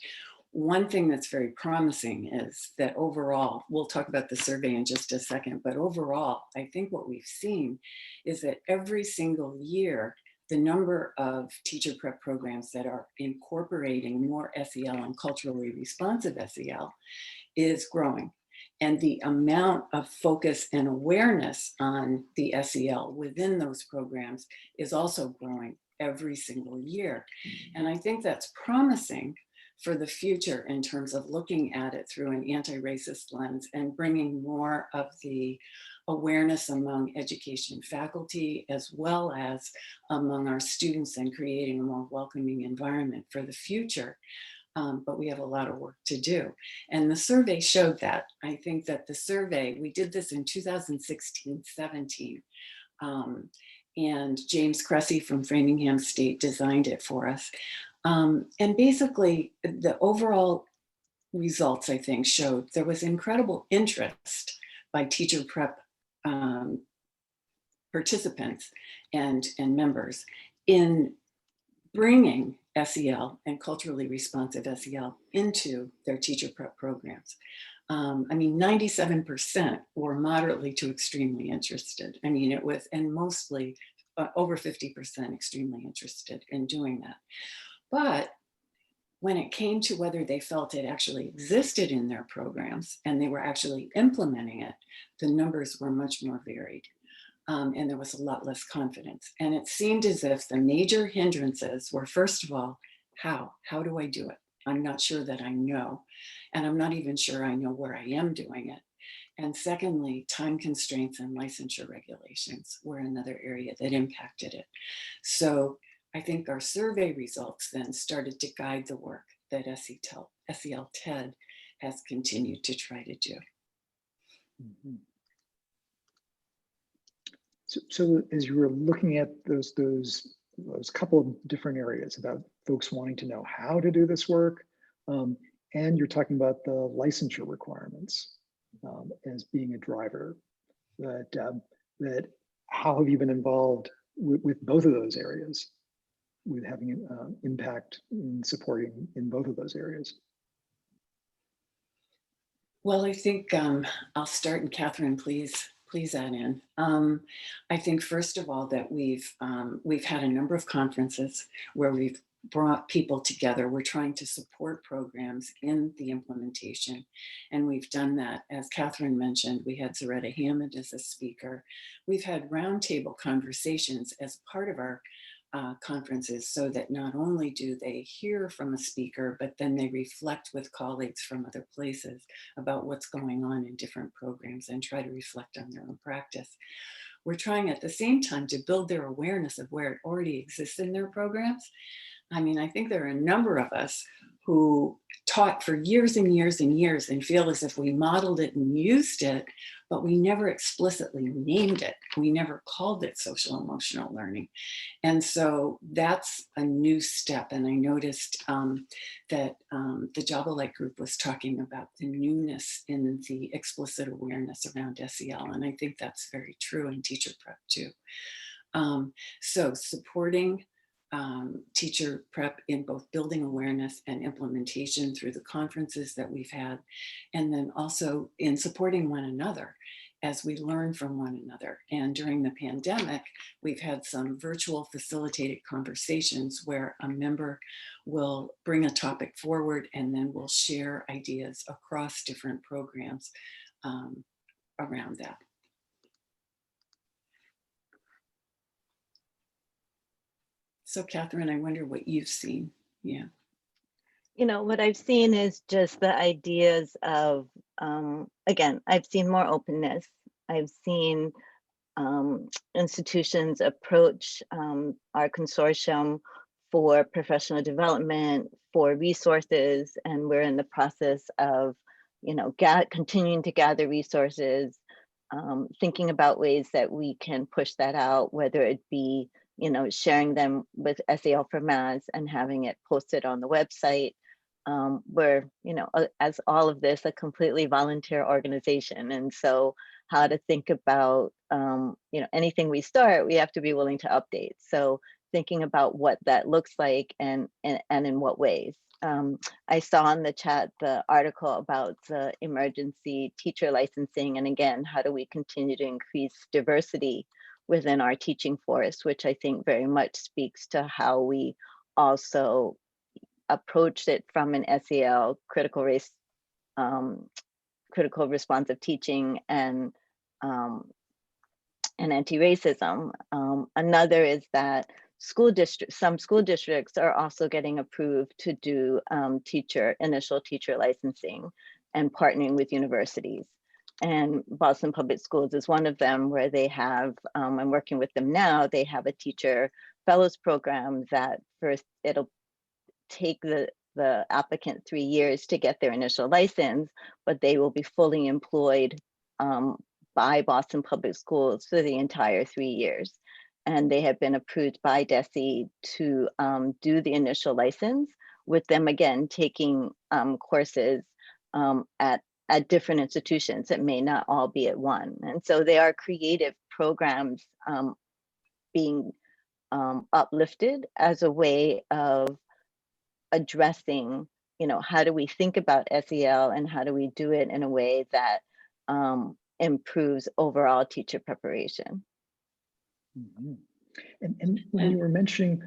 one thing that's very promising is that overall, we'll talk about the survey in just a second, but overall, I think what we've seen is that every single year, the number of teacher prep programs that are incorporating more SEL and culturally responsive SEL is growing. And the amount of focus and awareness on the SEL within those programs is also growing every single year. And I think that's promising for the future in terms of looking at it through an anti-racist lens and bringing more of the awareness among education faculty as well as among our students and creating a more welcoming environment for the future. but we have a lot of work to do. And the survey showed that. I think that the survey, we did this in 2016-17, and James Cressy from Framingham State designed it for us. And basically, the overall results, I think, showed there was incredible interest by teacher prep participants and members in bringing SEL and culturally responsive SEL into their teacher prep programs. I mean, 97% were moderately to extremely interested. I mean, it was, and mostly over 50% extremely interested in doing that. But when it came to whether they felt it actually existed in their programs and they were actually implementing it, the numbers were much more varied. And there was a lot less confidence. And it seemed as if the major hindrances were, first of all, how do I do it? I'm not sure that I know. And I'm not even sure I know where I am doing it. And secondly, time constraints and licensure regulations were another area that impacted it. So I think our survey results then started to guide the work that SEL TED has continued to try to do. Mm-hmm. So as you were looking at those couple of different areas about folks wanting to know how to do this work, and you're talking about the licensure requirements as being a driver, that how have you been involved with both of those areas, with having an impact in supporting in both of those areas? Well, I think I'll start, and Catherine, please add in. I think first of all that we've had a number of conferences where we've brought people together. We're trying to support programs in the implementation, and we've done that. As Catherine mentioned, we had Zaretta Hammond as a speaker. We've had roundtable conversations as part of our conferences, so that not only do they hear from a speaker, but then they reflect with colleagues from other places about what's going on in different programs and try to reflect on their own practice. We're trying at the same time to build their awareness of where it already exists in their programs. I mean, I think there are a number of us who taught for years and years and years and feel as if we modeled it and used it, but we never explicitly named it. We never called it social emotional learning. And so that's a new step. And I noticed that the Java Light group was talking about the newness in the explicit awareness around SEL. And I think that's very true in teacher prep too. So supporting teacher prep in both building awareness and implementation through the conferences that we've had, and then also in supporting one another as we learn from one another. And during the pandemic, we've had some virtual facilitated conversations where a member will bring a topic forward and then we'll share ideas across different programs around that. So Catherine, I wonder what you've seen. Yeah. You know, what I've seen is just the ideas of, again, I've seen more openness. I've seen institutions approach our consortium for professional development, for resources, and we're in the process of, you know, continuing to gather resources, thinking about ways that we can push that out, whether it be, you know, sharing them with SEL for Mass and having it posted on the website. We're, you know, as all of this, a completely volunteer organization. And so how to think about, you know, anything we start, we have to be willing to update. So thinking about what that looks like and in what ways. I saw in the chat the article about the emergency teacher licensing. And again, how do we continue to increase diversity within our teaching force, which I think very much speaks to how we also approached it from an SEL critical race, critical responsive teaching and anti-racism. Another is that some school districts are also getting approved to do initial teacher licensing and partnering with universities. And Boston Public Schools is one of them, where they have, I'm working with them now, they have a teacher fellows program that first it'll take the the applicant 3 years to get their initial license, but they will be fully employed by Boston Public Schools for the entire 3 years. And they have been approved by DESE to do the initial license, with them again taking courses at different institutions. It may not all be at one. And so they are creative programs being uplifted as a way of addressing, how do we think about SEL and how do we do it in a way that improves overall teacher preparation. Mm-hmm. And when you were mentioning,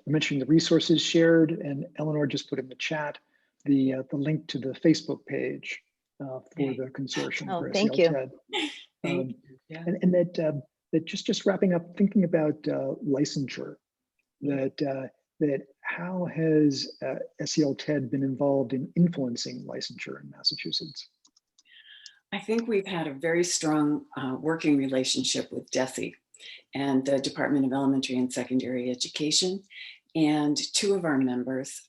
mentioning the resources shared, and Eleanor just put in the chat the link to the Facebook page for the consortium. Oh, for thank SEL you. TED. Thank you. Yeah. And that just wrapping up, thinking about licensure, that how has SEL TED been involved in influencing licensure in Massachusetts? I think we've had a very strong working relationship with DESE and the Department of Elementary and Secondary Education. And two of our members,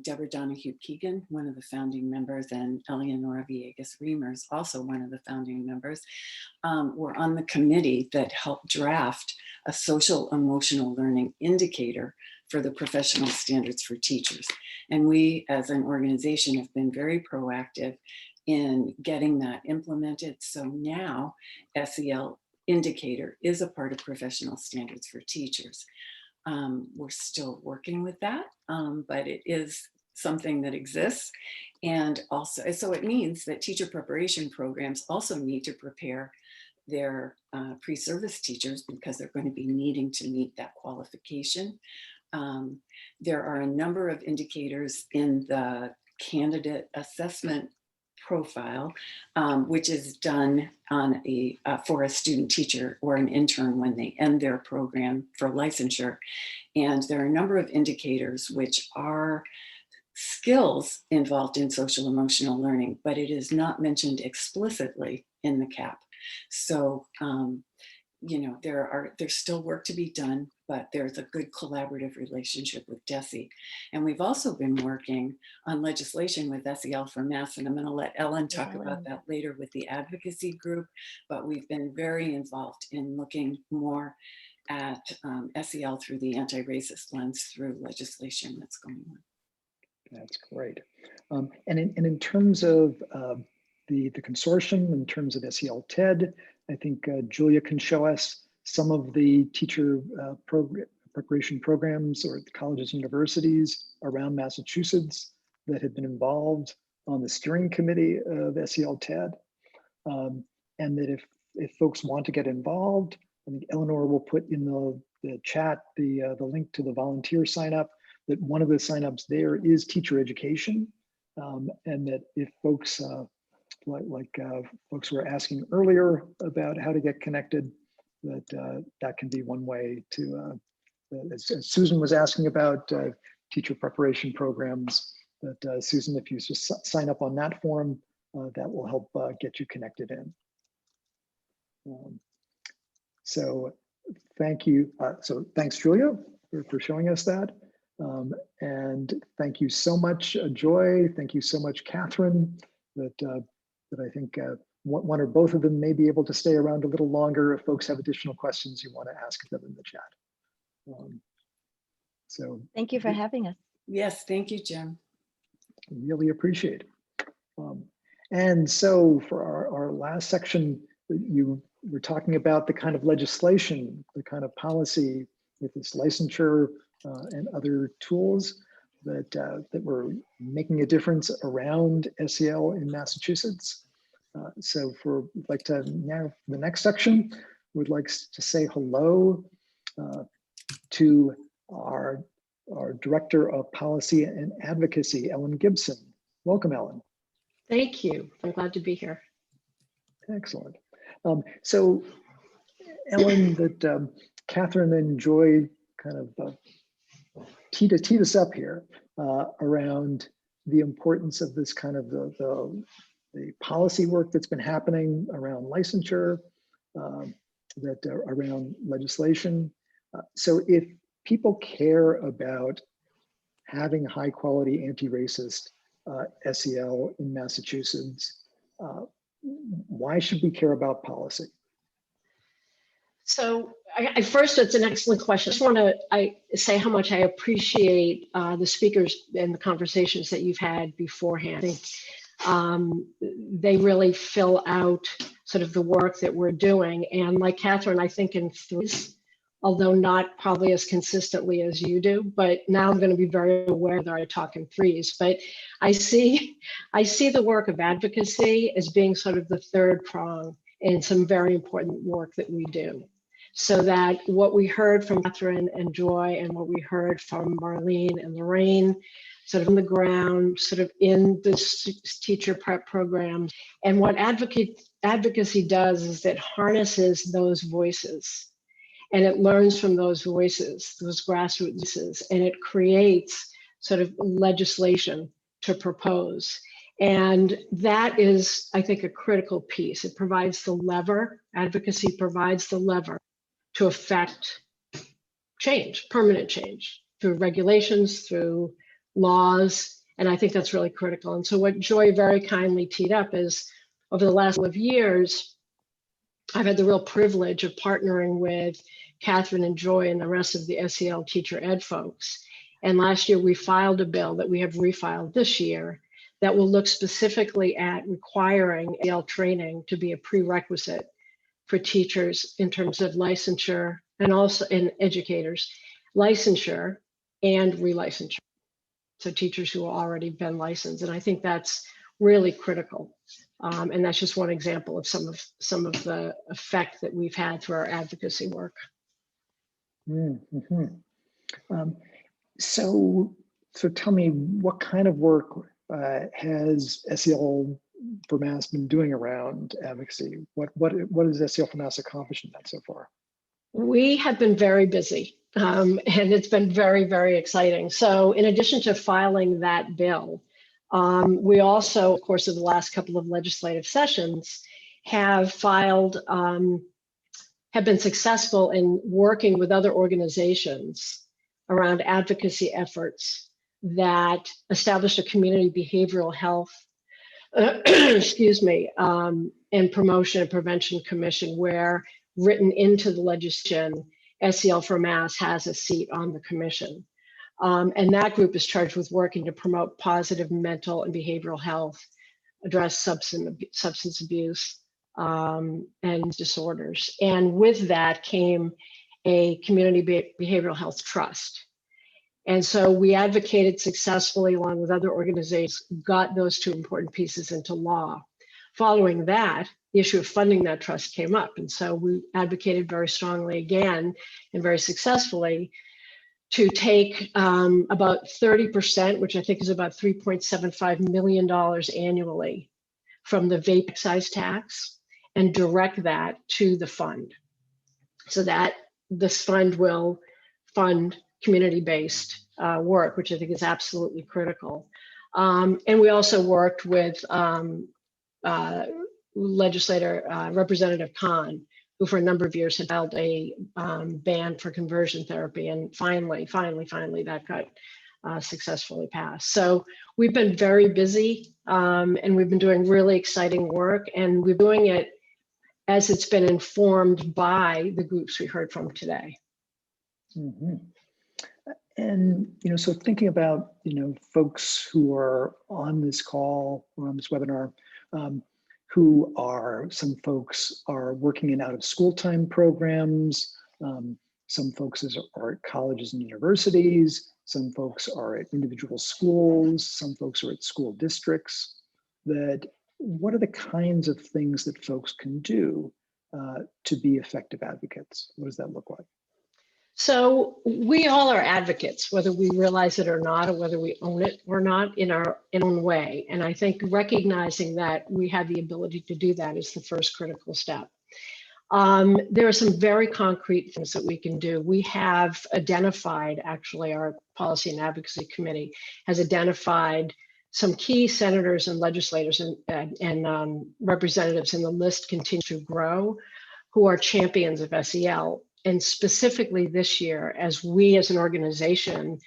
Deborah Donahue-Keegan, one of the founding members, and Eleonora Villegas-Reimers, also one of the founding members, were on the committee that helped draft a social emotional learning indicator for the professional standards for teachers. And we, as an organization, have been very proactive in getting that implemented. So now SEL indicator is a part of professional standards for teachers. We're still working with that, but it is something that exists. And also, so it means that teacher preparation programs also need to prepare their pre-service teachers, because they're going to be needing to meet that qualification. There are a number of indicators in the candidate assessment profile, which is done on for a student teacher or an intern when they end their program for licensure. And there are a number of indicators which are skills involved in social emotional learning, but it is not mentioned explicitly in the CAP. So, there's still work to be done, but there's a good collaborative relationship with DESE. And we've also been working on legislation with SEL for Mass, and I'm going to let Ellen talk about that later with the advocacy group, but we've been very involved in looking more at SEL through the anti-racist lens through legislation that's going on. That's great. And in terms of the consortium, in terms of SEL TED, I think Julia can show us some of the teacher preparation programs or the colleges and universities around Massachusetts that have been involved on the steering committee of SEL TED. And that if folks want to get involved, I think Eleanor will put in the chat the link to the volunteer sign up, that one of the signups there is teacher education. And that if folks, folks were asking earlier about how to get connected, that can be one way to, as Susan was asking about teacher preparation programs, that Susan, if you just sign up on that form, that will help get you connected in. So thank you. So thanks, Julia, for showing us that. And thank you so much, Joy. Thank you so much, Catherine, that I think one or both of them may be able to stay around a little longer if folks have additional questions you want to ask them in the chat. So thank you for having us. Yes, thank you, Jim. Really appreciate it. And so for our last section, you were talking about the kind of legislation, the kind of policy with this licensure and other tools that were making a difference around SEL in Massachusetts. So we'd like to now, the next section, we'd like to say hello to our Director of Policy and Advocacy, Ellen Gibson. Welcome, Ellen. Thank you. I'm glad to be here. Excellent. So, Ellen, that Catherine and Joy kind of teed us up here around the importance of this kind of the policy work that's been happening around licensure, around legislation. So if people care about having high quality anti-racist SEL in Massachusetts? Why should we care about policy? So first, it's an excellent question. I just want to say how much I appreciate the speakers and the conversations that you've had beforehand. I think they really fill out sort of the work that we're doing. And like Catherine, I think in threes, although not probably as consistently as you do, but now I'm going to be very aware that I talk in threes. But I see the work of advocacy as being sort of the third prong in some very important work that we do. So that what we heard from Catherine and Joy and what we heard from Marlene and Lorraine, sort of on the ground, sort of in the teacher prep programs, and what advocacy does is it harnesses those voices. And it learns from those voices, those grassroots voices, and it creates sort of legislation to propose. And that is, I think, a critical piece. It provides the lever, advocacy provides the lever to affect change, permanent change, through regulations, through laws. And I think that's really critical. And so what Joy very kindly teed up is, over the last couple of years, I've had the real privilege of partnering with Catherine and Joy and the rest of the SEL teacher ed folks. And last year we filed a bill that we have refiled this year that will look specifically at requiring SEL training to be a prerequisite for teachers in terms of licensure, and also in educators, licensure and relicensure. So teachers who have already been licensed. And I think that's really critical. And that's just one example of some of the effect that we've had through our advocacy work. Mm-hmm. So tell me, what kind of work has SEL for Mass been doing around advocacy? What has SEL for Mass accomplished in that so far? We have been very busy, and it's been very, very exciting. So in addition to filing that bill, we also, of course, in the last couple of legislative sessions, have filed, have been successful in working with other organizations around advocacy efforts that establish a community behavioral health, excuse me, and promotion and prevention commission, where written into the legislation, SEL for Mass has a seat on the commission. And that group is charged with working to promote positive mental and behavioral health, address substance abuse and disorders. And with that came a community behavioral health trust. And so we advocated successfully along with other organizations, got those two important pieces into law. Following that, the issue of funding that trust came up. And so we advocated very strongly again and very successfully to take about 30%, which I think is about $3.75 million annually from the vape excise tax, and direct that to the fund, so that this fund will fund community-based work, which I think is absolutely critical. And we also worked with Representative Khan, who for a number of years had held a ban for conversion therapy, and finally that got successfully passed. So we've been very busy, and we've been doing really exciting work, and we're doing it as it's been informed by the groups we heard from today. Mm-hmm. And so thinking about folks who are on this call or on this webinar, who are, some folks are working in out of school time programs, some folks are at colleges and universities, some folks are at individual schools, some folks are at school districts. That what are the kinds of things that folks can do to be effective advocates? What does that look like? So we all are advocates, whether we realize it or not, or whether we own it or not, in our own way. And I think recognizing that we have the ability to do that is the first critical step. There are some very concrete things that we can do. We have identified, actually, our Policy and Advocacy Committee has identified some key senators and legislators and representatives, and the list continues to grow, who are champions of SEL. And specifically this year, as we as an organization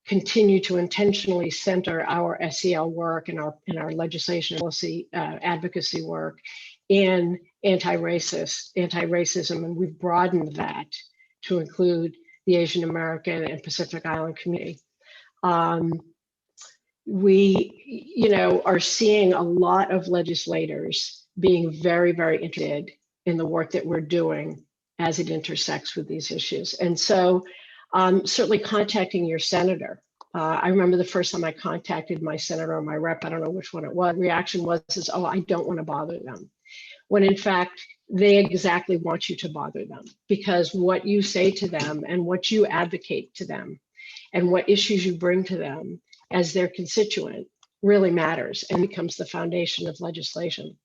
continue to intentionally center our SEL work and our legislation policy advocacy work in anti-racism, and we've broadened that to include the Asian American and Pacific Island community. We, are seeing a lot of legislators being very, very interested in the work that we're doing as it intersects with these issues. And so certainly contacting your senator. I remember the first time I contacted my senator or my rep, I don't know which one it was, reaction was, oh, I don't want to bother them. When in fact, they exactly want you to bother them, because what you say to them and what you advocate to them and what issues you bring to them as their constituent really matters and becomes the foundation of legislation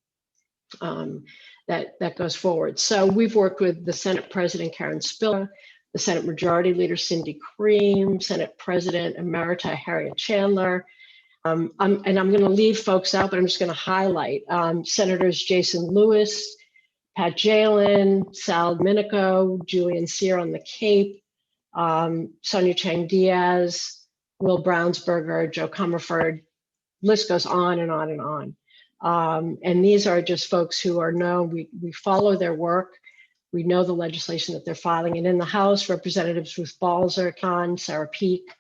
that goes forward. So we've worked with the Senate President Karen Spiller, the Senate Majority Leader Cindy Cream, Senate President Emerita Harriet Chandler. And I'm going to leave folks out, but I'm just going to highlight Senators Jason Lewis, Pat Jalen, Sal Minico, Julian Sear on the Cape, Sonia Chang Diaz, Will Brownsberger, Joe Comerford. List goes on and on and on. And these are just folks who are known. We follow their work. We know the legislation that they're filing. And in the House, Representatives Ruth Balzer, Sarah Peake,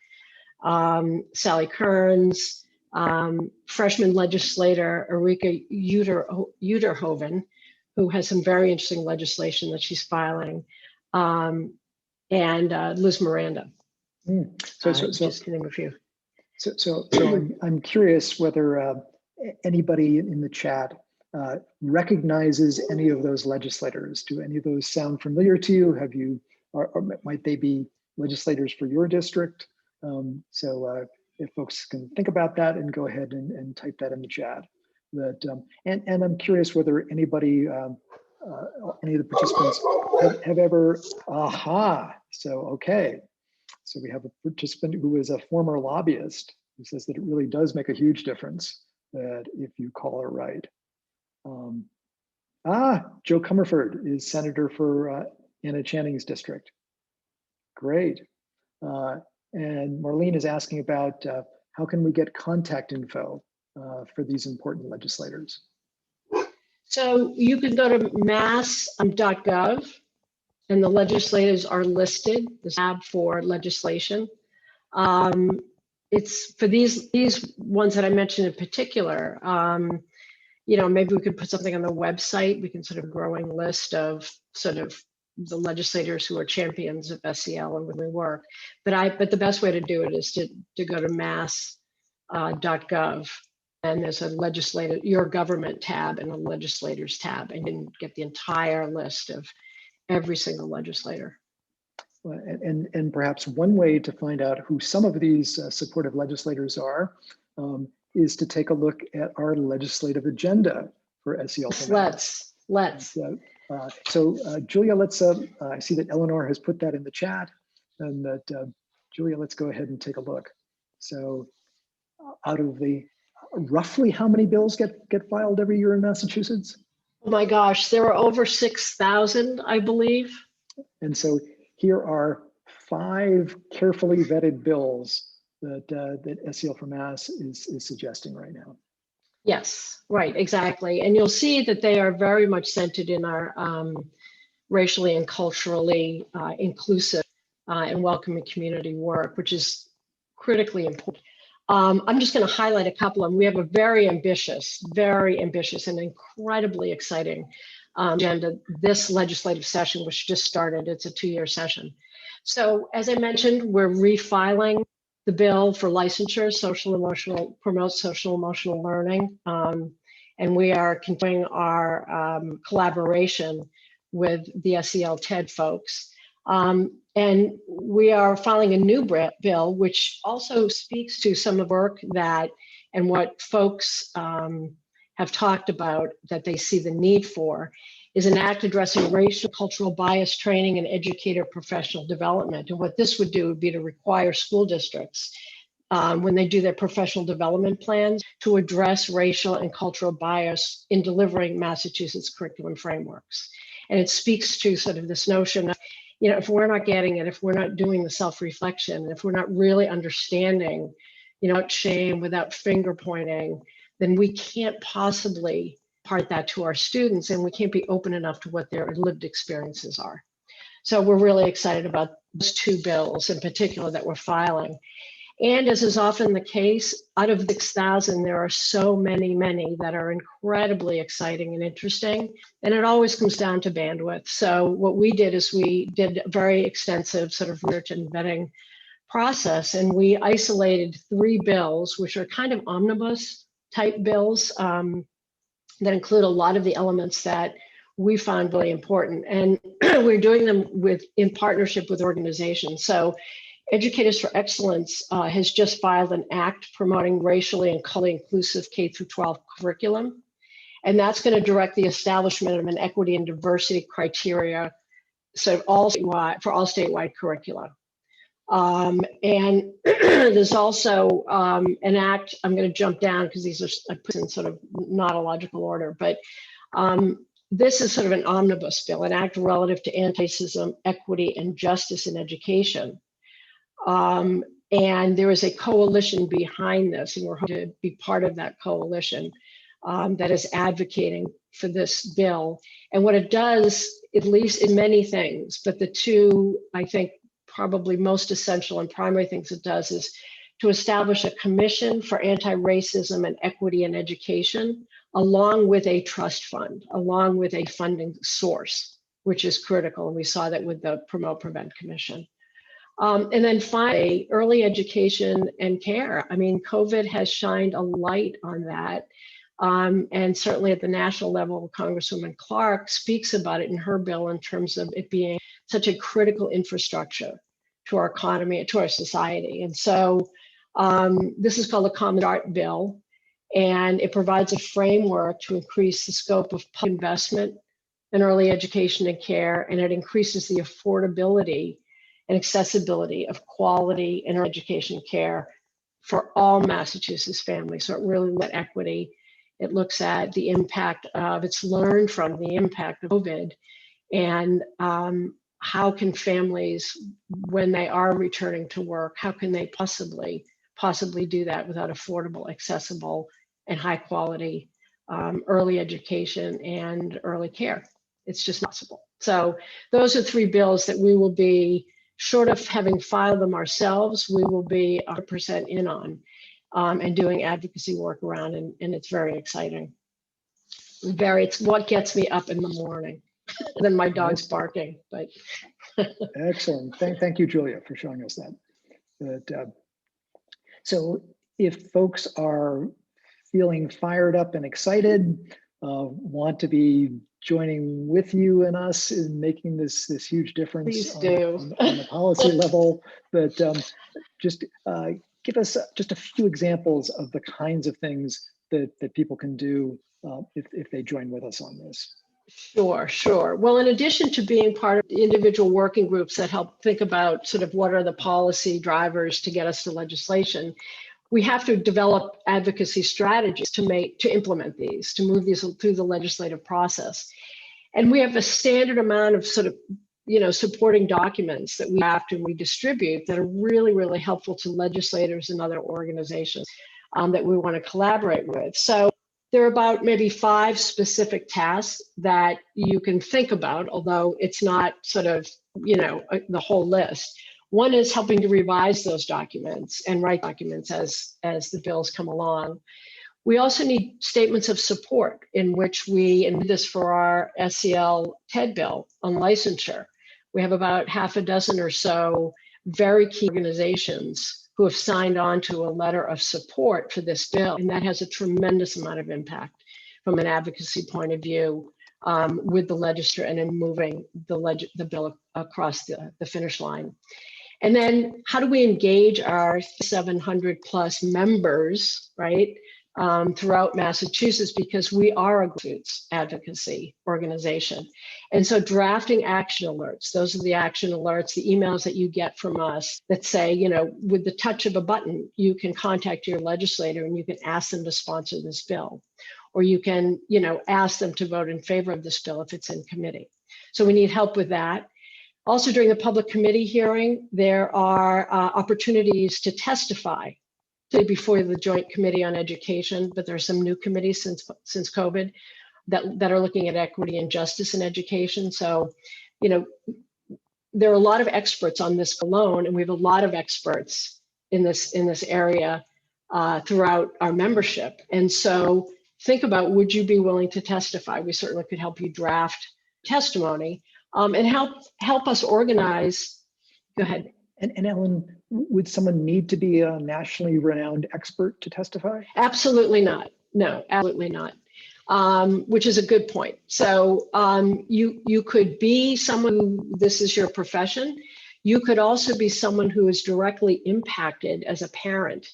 Sally Kearns, freshman legislator Erika Uterhoven, who has some very interesting legislation that she's filing, and Liz Miranda. Just to name a few. So I'm curious whether anybody in the chat recognizes any of those legislators. Do any of those sound familiar to you? Have you, or might they be legislators for your district? So if folks can think about that and go ahead and type that in the chat. And I'm curious whether anybody, any of the participants have ever, okay. So we have a participant who is a former lobbyist who says that it really does make a huge difference that if you call her right. Joe Comerford is senator for Anna Channing's district. Great. And Marlene is asking about how can we get contact info for these important legislators? So you can go to mass.gov and the legislators are listed, the tab for legislation. It's for these ones that I mentioned in particular, maybe we could put something on the website. We can sort of growing list of sort of the legislators who are champions of SEL and when we work. But the best way to do it is to go to mass.gov and there's a legislative, your government tab and a legislators tab, and you can get the entire list of every single legislator. And perhaps one way to find out who some of these supportive legislators are is to take a look at our legislative agenda for SEL. Let's. So Julia, I see that Eleanor has put that in the chat, and that Julia, let's go ahead and take a look. So out of the roughly how many bills get filed every year in Massachusetts? Oh my gosh, there are over 6,000, I believe. And so here are 5 carefully vetted bills that SEL for Mass is suggesting right now. Yes, right, exactly. And you'll see that they are very much centered in our racially and culturally inclusive and welcoming community work, which is critically important. I'm just going to highlight a couple of them. We have a very ambitious and incredibly exciting agenda this legislative session, which just started. It's a 2-year session. So as I mentioned, we're refiling the bill for licensure, promote social emotional learning. And we are continuing our collaboration with the SEL TED folks. And we are filing a new bill, which also speaks to some of the work and what folks have talked about that they see the need for, is an act addressing racial cultural bias training and educator professional development. And what this would do would be to require school districts, when they do their professional development plans, to address racial and cultural bias in delivering Massachusetts curriculum frameworks. And it speaks to sort of this notion of, if we're not getting it, if we're not doing the self-reflection, if we're not really understanding, without shame, without finger pointing, then we can't possibly impart that to our students, and we can't be open enough to what their lived experiences are. So we're really excited about those two bills in particular that we're filing. And as is often the case, out of 6,000, there are so many that are incredibly exciting and interesting. And it always comes down to bandwidth. So what we did is we did a very extensive sort of research and vetting process, and we isolated 3 bills, which are kind of omnibus type bills that include a lot of the elements that we found really important. And we're doing them in partnership with organizations. So Educators for Excellence has just filed an act promoting racially and culturally inclusive K-12 curriculum. And that's going to direct the establishment of an equity and diversity criteria for all statewide curricula. And there's also an act, I'm going to jump down because these are put in sort of not a logical order, but this is sort of an omnibus bill, an act relative to anti-racism, equity, and justice in education. And there is a coalition behind this, and we're hoping to be part of that coalition that is advocating for this bill. And what it does, at least in many things, but the two, I think, probably most essential and primary things it does is to establish a commission for anti-racism and equity in education, along with a trust fund, along with a funding source, which is critical. And we saw that with the Promote Prevent Commission. And then finally, early education and care. I mean, COVID has shined a light on that. And certainly at the national level, Congresswoman Clark speaks about it in her bill in terms of it being such a critical infrastructure to our economy, to our society. And so this is called the Common Start Bill, and it provides a framework to increase the scope of public investment in early education and care, and it increases the affordability and accessibility of quality in early education care for all Massachusetts families. So it really looks at equity. It looks at the impact of, it's learned from the impact of COVID, and how can families, when they are returning to work, how can they possibly do that without affordable, accessible, and high quality early education and early care? It's just not possible. So those are 3 bills that we will be, short of having filed them ourselves, we will be 100% in on and doing advocacy work around, and it's very exciting. It's what gets me up in the morning. Then my dog's barking, but. Excellent. Thank you, Julia, for showing us that. So if folks are feeling fired up and excited, want to be joining with you and us in making this huge difference on the policy level, but just give us just a few examples of the kinds of things that people can do if they join with us on this. Sure. Well, in addition to being part of the individual working groups that help think about sort of what are the policy drivers to get us to legislation, we have to develop advocacy strategies to implement these, to move these through the legislative process. And we have a standard amount of sort of, supporting documents that we have to distribute that are really, really helpful to legislators and other organizations that we want to collaborate with. So there are about maybe 5 specific tasks that you can think about, although it's not sort of, the whole list. One is helping to revise those documents and write documents as the bills come along. We also need statements of support in which we, and this for our SEL TED bill on licensure. We have about 6 or so very key organizations who have signed on to a letter of support for this bill. And that has a tremendous amount of impact from an advocacy point of view with the legislature and in moving the bill across the finish line. And then how do we engage our 700 plus members, right, throughout Massachusetts, because we are a grassroots advocacy organization. And so drafting action alerts, those are the action alerts, the emails that you get from us that say, with the touch of a button, you can contact your legislator and you can ask them to sponsor this bill, or you can, ask them to vote in favor of this bill if it's in committee. So we need help with that. Also, during the public committee hearing, there are opportunities to testify before the Joint Committee on Education, but there are some new committees since COVID that are looking at equity and justice in education. So, you know, there are a lot of experts on this alone, and we have a lot of experts in this area throughout our membership. And so think about, would you be willing to testify? We certainly could help you draft testimony and help us organize. Go ahead. And Ellen, would someone need to be a nationally renowned expert to testify? Absolutely not. No, absolutely not. Which is a good point. So you could be someone who, this is your profession. You could also be someone who is directly impacted as a parent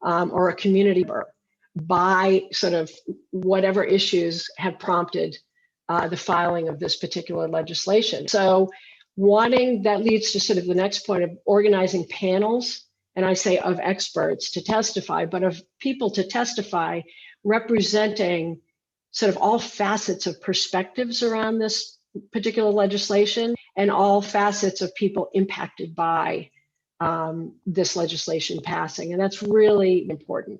or a community member by sort of whatever issues have prompted the filing of this particular legislation. So that leads to sort of the next point of organizing panels, and I say of experts to testify, but of people to testify representing sort of all facets of perspectives around this particular legislation and all facets of people impacted by this legislation passing, and that's really important.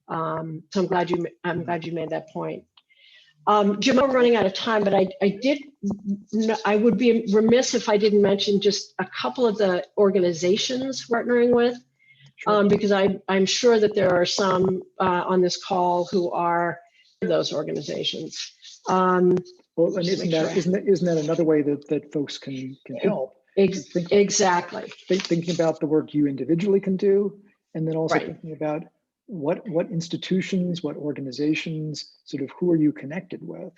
So I'm glad you made that point. Jim, I'm running out of time, but I would be remiss if I didn't mention just a couple of the organizations we're partnering with, because I'm sure that there are some on this call who are those organizations. Well, and isn't that another way that folks can help? Exactly. Thinking about the work you individually can do, and then also Right. thinking about what institutions, what organizations, sort of who are you connected with?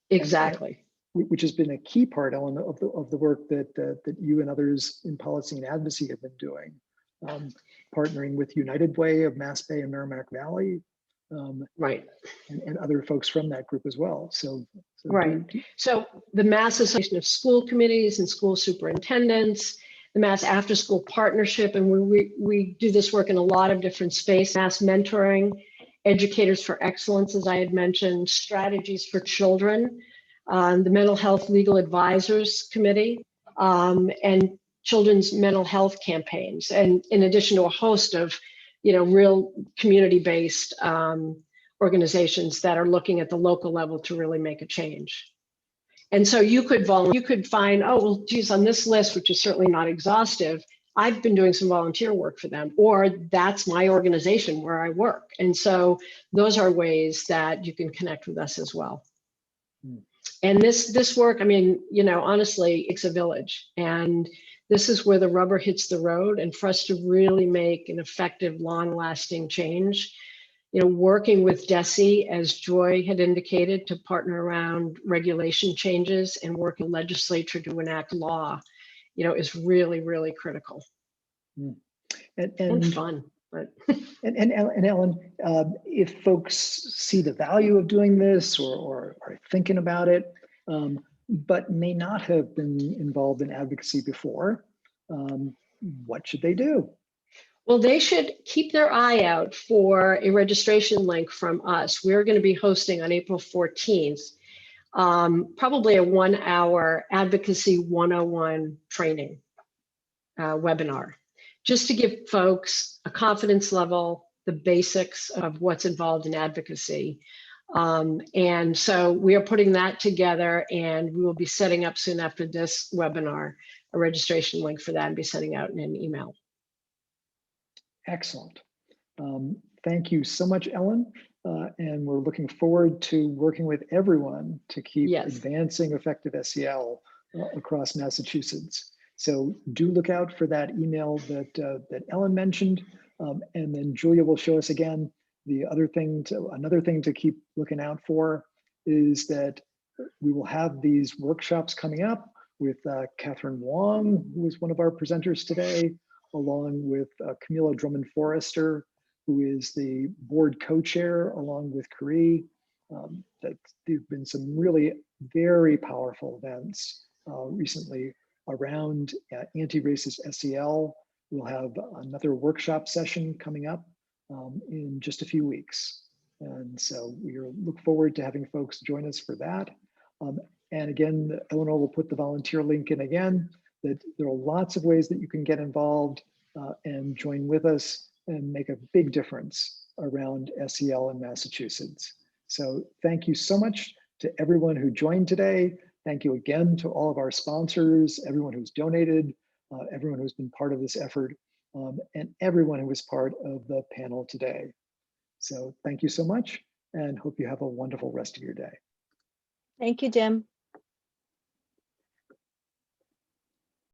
Exactly. Which has been a key part, Ellen, of the work that you and others in policy and advocacy have been doing, partnering with United Way of Mass Bay and Merrimack Valley, right, and other folks from that group as well. So right. So the Mass Association of School Committees and School Superintendents, the Mass After School Partnership, and we do this work in a lot of different spaces. Mass Mentoring, Educators for Excellence, as I had mentioned, Strategies for Children, the Mental Health Legal Advisors Committee, and Children's Mental Health Campaigns, and in addition to a host of, real community-based organizations that are looking at the local level to really make a change. And so you could find, oh, well, geez, on this list, which is certainly not exhaustive, I've been doing some volunteer work for them, or that's my organization where I work. And so those are ways that you can connect with us as well. And this work, I mean, honestly, it's a village, and this is where the rubber hits the road. And for us to really make an effective, long-lasting change, working with DESE, as Joy had indicated, to partner around regulation changes and working with legislature to enact law, is really, really critical. And fun. But and Ellen, if folks see the value of doing this or are thinking about it, but may not have been involved in advocacy before, what should they do? Well, they should keep their eye out for a registration link from us. We're going to be hosting on April 14th, probably a 1-hour Advocacy 101 training webinar, just to give folks a confidence level, the basics of what's involved in advocacy. And so we are putting that together, and we will be setting up soon after this webinar a registration link for that and be sending out in an email. Excellent. Thank you so much, Ellen. And we're looking forward to working with everyone to keep advancing effective SEL across Massachusetts. So do look out for that email that Ellen mentioned. And then Julia will show us again. Another thing to keep looking out for is that we will have these workshops coming up with Catherine Wong, who is one of our presenters today, along with Camila Drummond-Forrester, who is the board co-chair, along with Carrie. That there've been some really very powerful events recently around anti-racist SEL. We'll have another workshop session coming up in just a few weeks. And so we look forward to having folks join us for that. And again, Eleanor will put the volunteer link in again, that there are lots of ways that you can get involved and join with us and make a big difference around SEL in Massachusetts. So thank you so much to everyone who joined today. Thank you again to all of our sponsors, everyone who's donated, everyone who's been part of this effort, and everyone who was part of the panel today. So thank you so much and hope you have a wonderful rest of your day. Thank you, Jim.